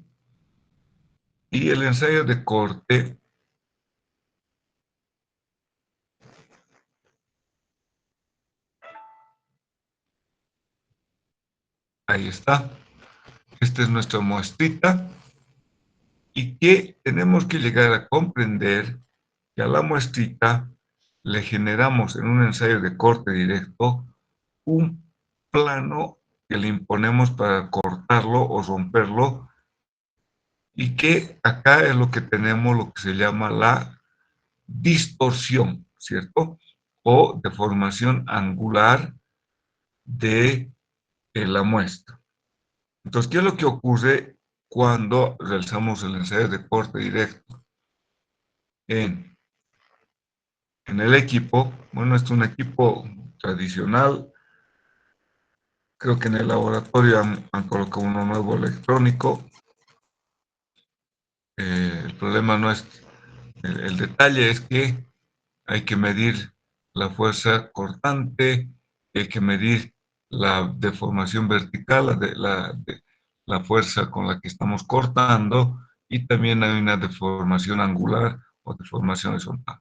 Y el ensayo de corte, ahí está. Esta es nuestra muestrita y que tenemos que llegar a comprender que a la muestrita le generamos en un ensayo de corte directo un plano que le imponemos para cortarlo o romperlo, y que acá es lo que tenemos, lo que se llama la distorsión, ¿cierto? O deformación angular de la muestra. Entonces, ¿qué es lo que ocurre cuando realizamos el ensayo de corte directo en, en el equipo? Bueno, este es un equipo tradicional. Creo que en el laboratorio han colocado uno nuevo electrónico. El problema no es, el detalle es que hay que medir la fuerza cortante, hay que medir la deformación vertical, la fuerza con la que estamos cortando, y también hay una deformación angular o deformación horizontal.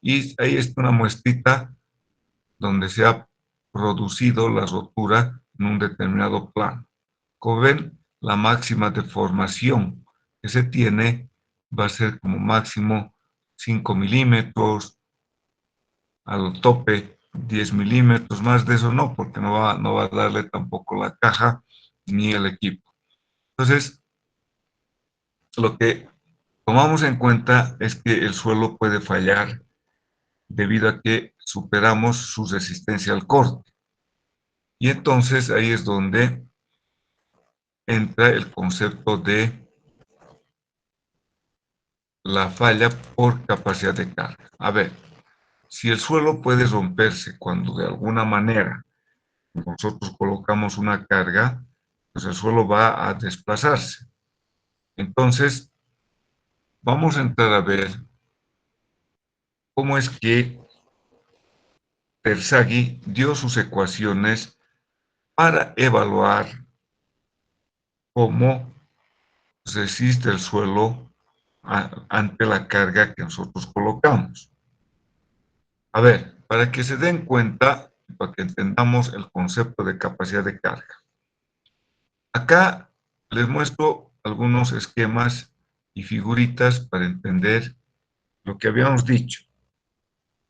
Y ahí está una muestrita donde se ha producido la rotura en un determinado plano. Como ven, la máxima deformación que se tiene va a ser como máximo 5 milímetros, al tope 10 milímetros, más de eso no, porque no va a darle tampoco la caja ni el equipo. Entonces, lo que tomamos en cuenta es que el suelo puede fallar debido a que superamos su resistencia al corte. Y entonces ahí es donde entra el concepto de la falla por capacidad de carga. A ver, si el suelo puede romperse cuando de alguna manera nosotros colocamos una carga, pues el suelo va a desplazarse. Entonces, vamos a entrar a ver cómo es que Terzaghi dio sus ecuaciones para evaluar cómo resiste el suelo ante la carga que nosotros colocamos. A ver, para que se den cuenta, para que entendamos el concepto de capacidad de carga. Acá les muestro algunos esquemas y figuritas para entender lo que habíamos dicho.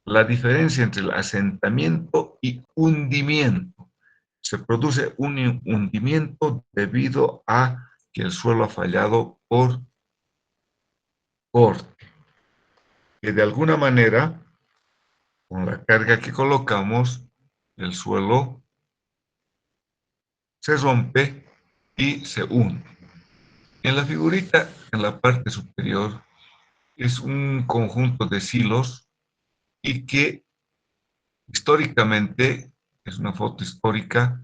La diferencia entre el asentamiento y hundimiento. Se produce un hundimiento debido a que el suelo ha fallado por corte, que de alguna manera, con la carga que colocamos, el suelo se rompe y se hunde. En la figurita, en la parte superior, es un conjunto de silos y que históricamente es una foto histórica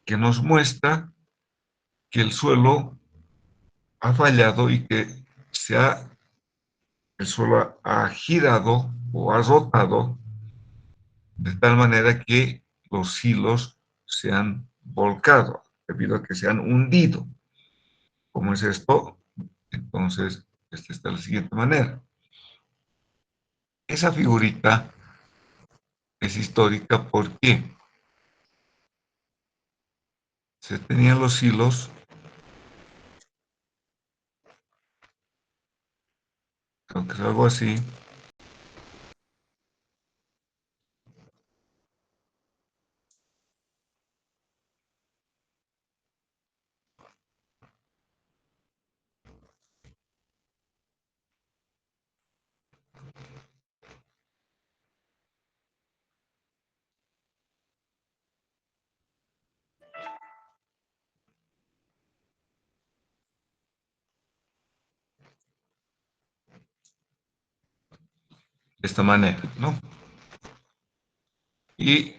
que nos muestra que el suelo ha fallado y que el suelo ha girado o ha rotado de tal manera que los hilos se han volcado debido a que se han hundido. ¿Cómo es esto? Entonces, esta está de la siguiente manera. Esa figurita es histórica porque se tenían los hilos, creo que es algo así, de esta manera, ¿no? Y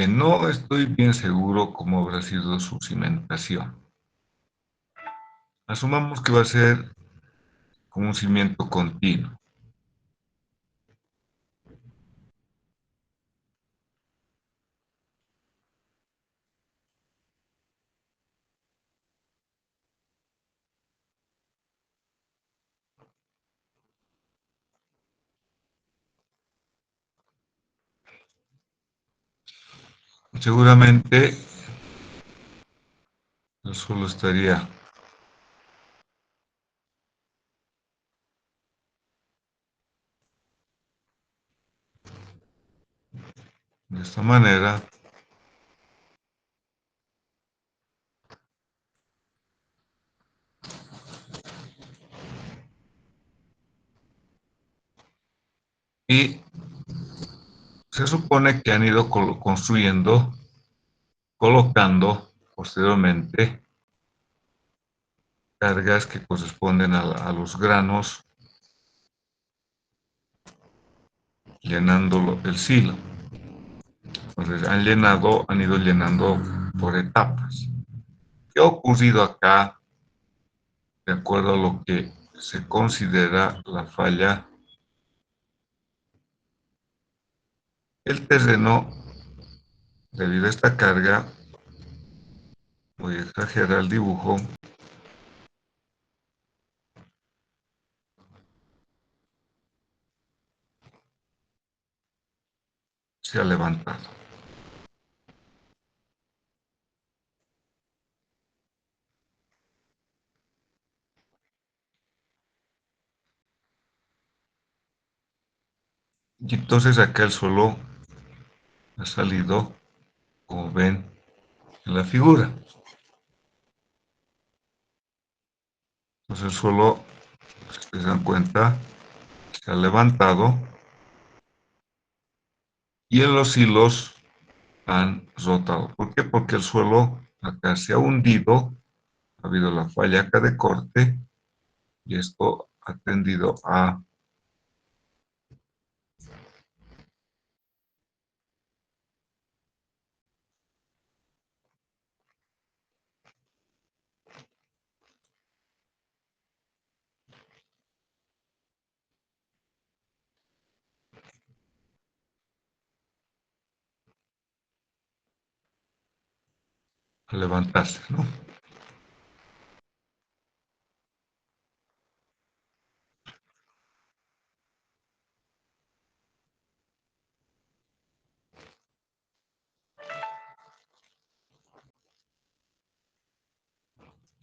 no estoy bien seguro cómo habrá sido su cimentación. Asumamos que va a ser como un cimiento continuo. Seguramente el suelo estaría de esta manera y se supone que han ido construyendo, colocando posteriormente cargas que corresponden a los granos, llenando el silo. Entonces han ido llenando por etapas. ¿Qué ha ocurrido acá de acuerdo a lo que se considera la falla? El terreno, debido a esta carga, voy a exagerar el dibujo, se ha levantado. Y entonces acá el suelo ha salido, como ven en la figura. Entonces el suelo, si ustedes se dan cuenta, se ha levantado y en los hilos han rotado. ¿Por qué? Porque el suelo acá se ha hundido, ha habido la falla acá de corte y esto ha tendido a levantarse, ¿no?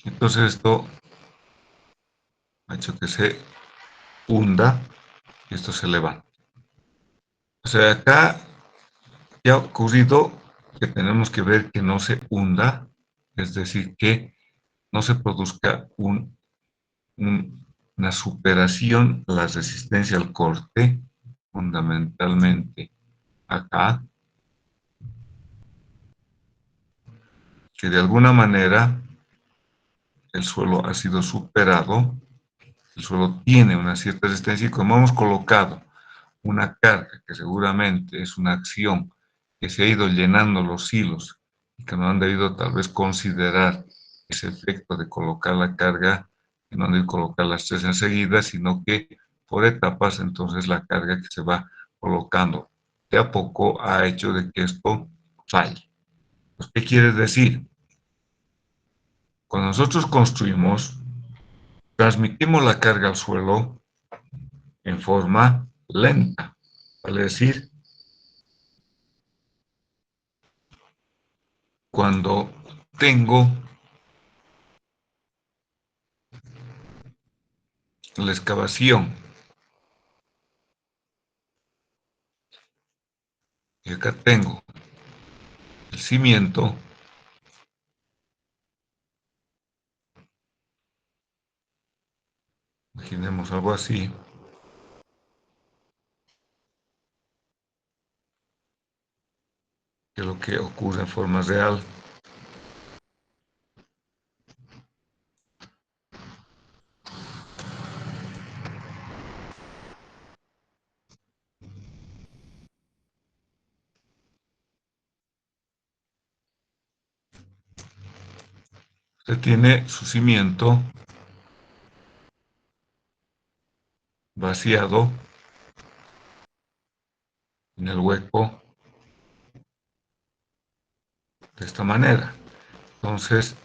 Entonces esto ha hecho que se hunda y esto se levanta. O sea, acá ya ha ocurrido que tenemos que ver que no se hunda, es decir, que no se produzca una superación a la resistencia al corte, fundamentalmente acá, que de alguna manera el suelo ha sido superado, el suelo tiene una cierta resistencia y como hemos colocado una carga que seguramente es una acción que se ha ido llenando los hilos y que no han debido tal vez considerar ese efecto de colocar la carga, que no han debido colocar las tres enseguida, sino que por etapas entonces la carga que se va colocando de a poco ha hecho de que esto falle. ¿Qué quiere decir? Cuando nosotros construimos, transmitimos la carga al suelo en forma lenta, vale decir, cuando tengo la excavación y acá tengo el cimiento, imaginemos algo así, que es lo que ocurre en forma real. Usted tiene su cimiento vaciado en el hueco de esta manera. Entonces,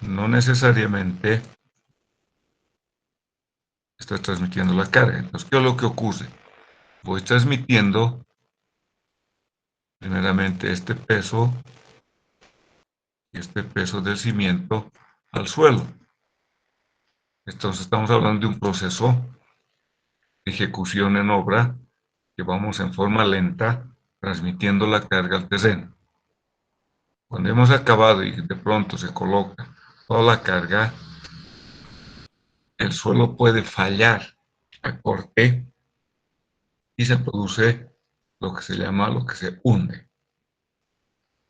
no necesariamente está transmitiendo la carga. Entonces, ¿qué es lo que ocurre? Voy transmitiendo primeramente este peso y este peso del cimiento al suelo. Entonces, estamos hablando de un proceso de ejecución en obra que vamos en forma lenta transmitiendo la carga al terreno. Cuando hemos acabado y de pronto se coloca toda la carga, el suelo puede fallar a corte y se produce lo que se llama, lo que se hunde.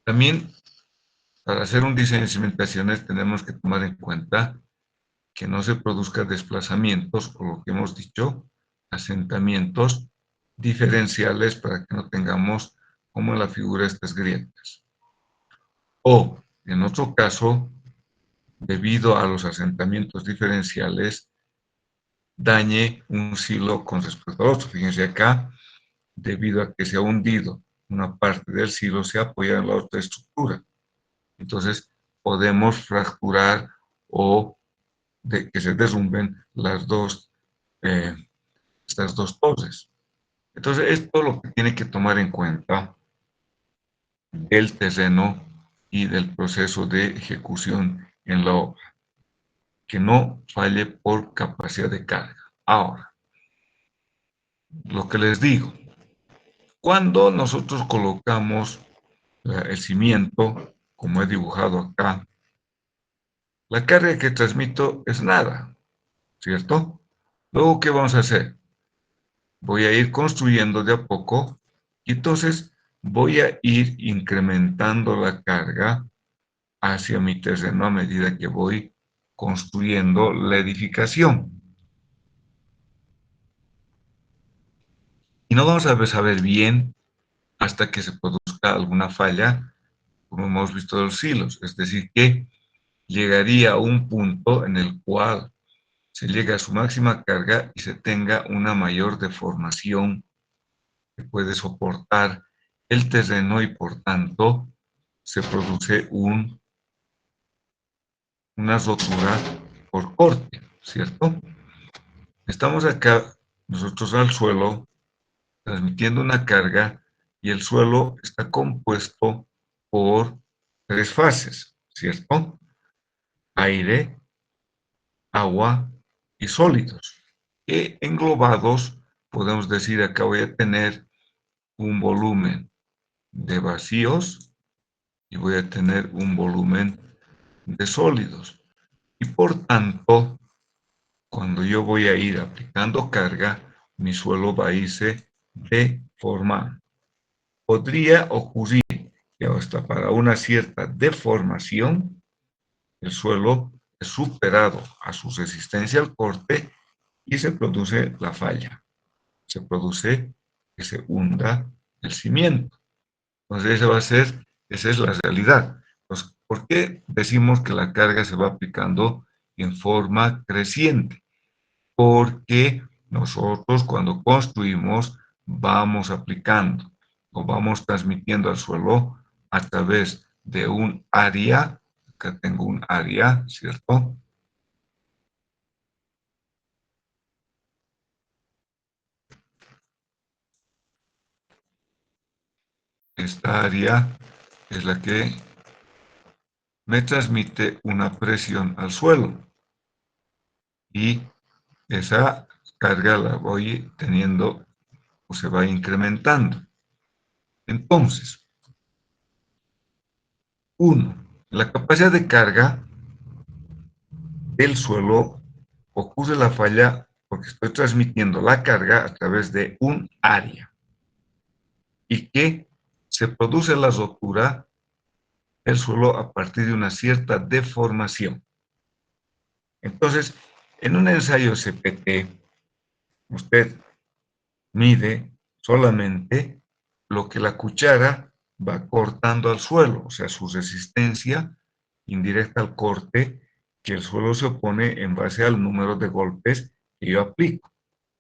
También, para hacer un diseño de cimentaciones tenemos que tomar en cuenta que no se produzcan desplazamientos, o lo que hemos dicho, asentamientos diferenciales para que no tengamos, como en la figura, estas grietas. O, en otro caso, debido a los asentamientos diferenciales, dañe un silo con respecto al otro. Fíjense acá, debido a que se ha hundido una parte del silo, se apoya en la otra estructura. Entonces, podemos fracturar o que se derrumben estas dos torres. Entonces, esto es lo que tiene que tomar en cuenta del terreno y del proceso de ejecución en la obra, que no falle por capacidad de carga. Ahora, lo que les digo, cuando nosotros colocamos el cimiento, como he dibujado acá, la carga que transmito es nada, ¿cierto? Luego, ¿qué vamos a hacer? Voy a ir construyendo de a poco y entonces voy a ir incrementando la carga hacia mi terreno a medida que voy construyendo la edificación. Y no vamos a saber bien hasta que se produzca alguna falla, como hemos visto de los silos. Es decir, que llegaría a un punto en el cual se llega a su máxima carga y se tenga una mayor deformación que puede soportar el terreno y por tanto se produce una rotura por corte, ¿cierto? Estamos acá nosotros al suelo transmitiendo una carga y el suelo está compuesto por tres fases, ¿cierto? Aire, agua y sólidos. Que englobados, podemos decir, acá voy a tener un volumen de vacíos y voy a tener un volumen de sólidos. Y por tanto, cuando yo voy a ir aplicando carga, mi suelo va a irse deformando. Podría ocurrir que hasta para una cierta deformación, el suelo es superado a su resistencia al corte y se produce la falla. Se produce que se hunda el cimiento. Entonces, esa es la realidad. Entonces, ¿por qué decimos que la carga se va aplicando en forma creciente? Porque nosotros cuando construimos vamos aplicando o vamos transmitiendo al suelo a través de un área, acá tengo un área, ¿cierto? Esta área es la que me transmite una presión al suelo y esa carga la voy teniendo o se va incrementando. Entonces, uno, la capacidad de carga del suelo ocurre la falla porque estoy transmitiendo la carga a través de un área y que se produce la rotura del suelo a partir de una cierta deformación. Entonces, en un ensayo CPT, usted mide solamente lo que la cuchara va cortando al suelo, o sea, su resistencia indirecta al corte que el suelo se opone en base al número de golpes que yo aplico,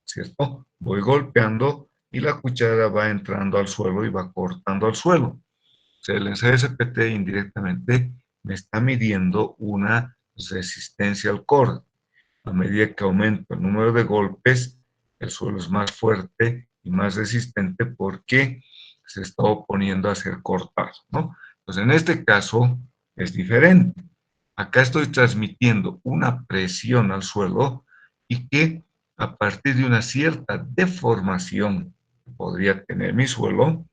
¿cierto? Voy golpeando y la cuchara va entrando al suelo y va cortando al suelo. O sea, el ensayo SPT indirectamente me está midiendo una resistencia al corte. A medida que aumento el número de golpes, el suelo es más fuerte y más resistente porque se está oponiendo a ser cortado, ¿no? Entonces, en este caso es diferente. Acá estoy transmitiendo una presión al suelo y que a partir de una cierta deformación que podría tener mi suelo,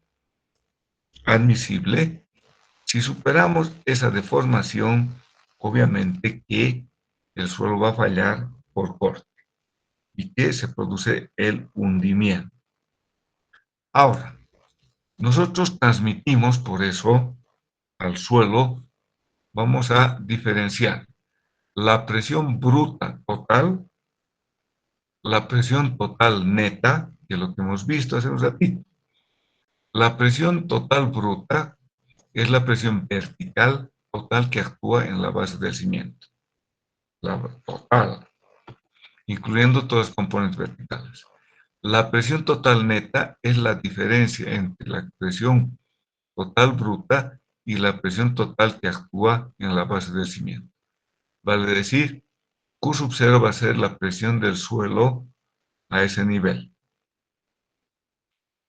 admisible, si superamos esa deformación, obviamente que el suelo va a fallar por corte y que se produce el hundimiento. Ahora, nosotros transmitimos por eso al suelo, vamos a diferenciar la presión bruta total, la presión total neta, que es lo que hemos visto hace un ratito. La presión total bruta es la presión vertical total que actúa en la base del cimiento. La total, incluyendo todos los componentes verticales. La presión total neta es la diferencia entre la presión total bruta y la presión total que actúa en la base del cimiento. Vale decir, Q sub 0 va a ser la presión del suelo a ese nivel.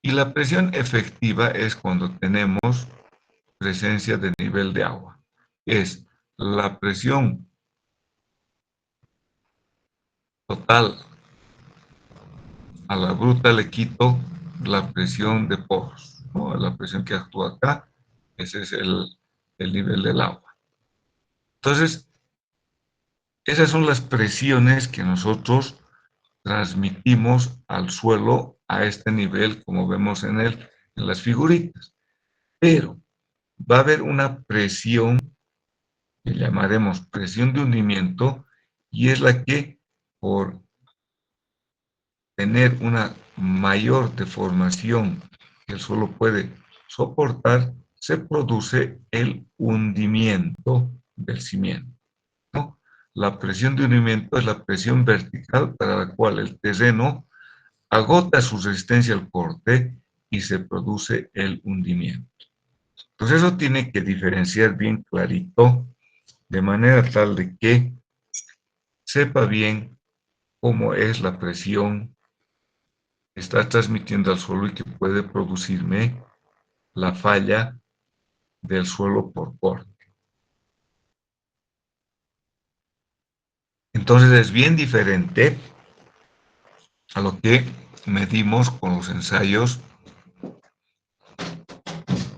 Y la presión efectiva es cuando tenemos presencia de nivel de agua. Es la presión total a la bruta le quito la presión de poros, ¿no? La presión que actúa acá, ese es el nivel del agua. Entonces, esas son las presiones que nosotros transmitimos al suelo a este nivel, como vemos en las figuritas. Pero va a haber una presión que llamaremos presión de hundimiento, y es la que, por tener una mayor deformación que el suelo puede soportar, se produce el hundimiento del cimiento, ¿no? La presión de hundimiento es la presión vertical para la cual el terreno agota su resistencia al corte y se produce el hundimiento. Entonces eso tiene que diferenciar bien clarito, de manera tal de que sepa bien cómo es la presión que está transmitiendo al suelo y que puede producirme la falla del suelo por corte. Entonces es bien diferente a lo que medimos con los ensayos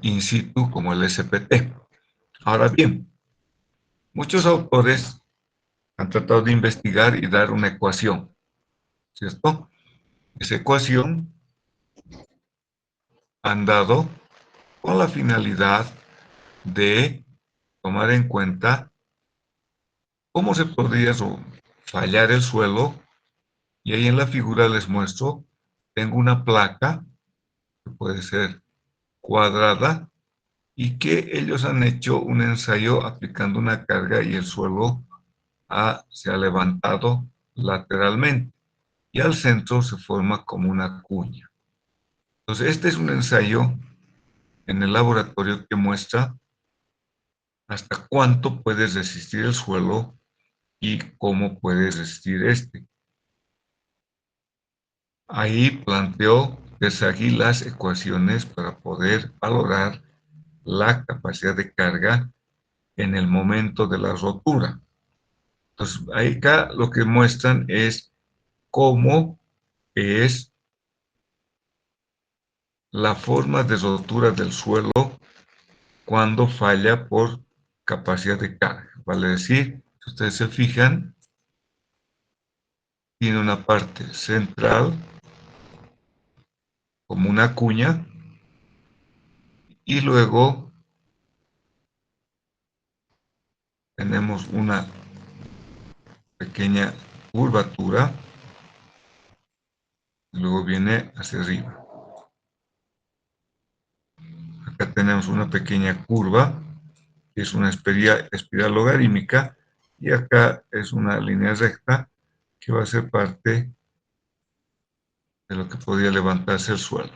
in situ como el SPT. Ahora bien, muchos autores han tratado de investigar y dar una ecuación, ¿cierto? Esa ecuación han dado con la finalidad de tomar en cuenta cómo se podría fallar el suelo, y ahí en la figura les muestro, tengo una placa que puede ser cuadrada y que ellos han hecho un ensayo aplicando una carga y el suelo se ha levantado lateralmente y al centro se forma como una cuña. Entonces, este es un ensayo en el laboratorio que muestra hasta cuánto puede resistir el suelo y cómo puede resistir este. Ahí planteó Terzaghi las ecuaciones para poder valorar la capacidad de carga en el momento de la rotura. Entonces, ahí acá lo que muestran es cómo es la forma de rotura del suelo cuando falla por capacidad de carga. Vale decir, si ustedes se fijan, tiene una parte central como una cuña y luego tenemos una pequeña curvatura y luego viene hacia arriba. Acá tenemos una pequeña curva, que es una espiral logarítmica, y acá es una línea recta que va a ser parte de lo que podría levantarse el suelo.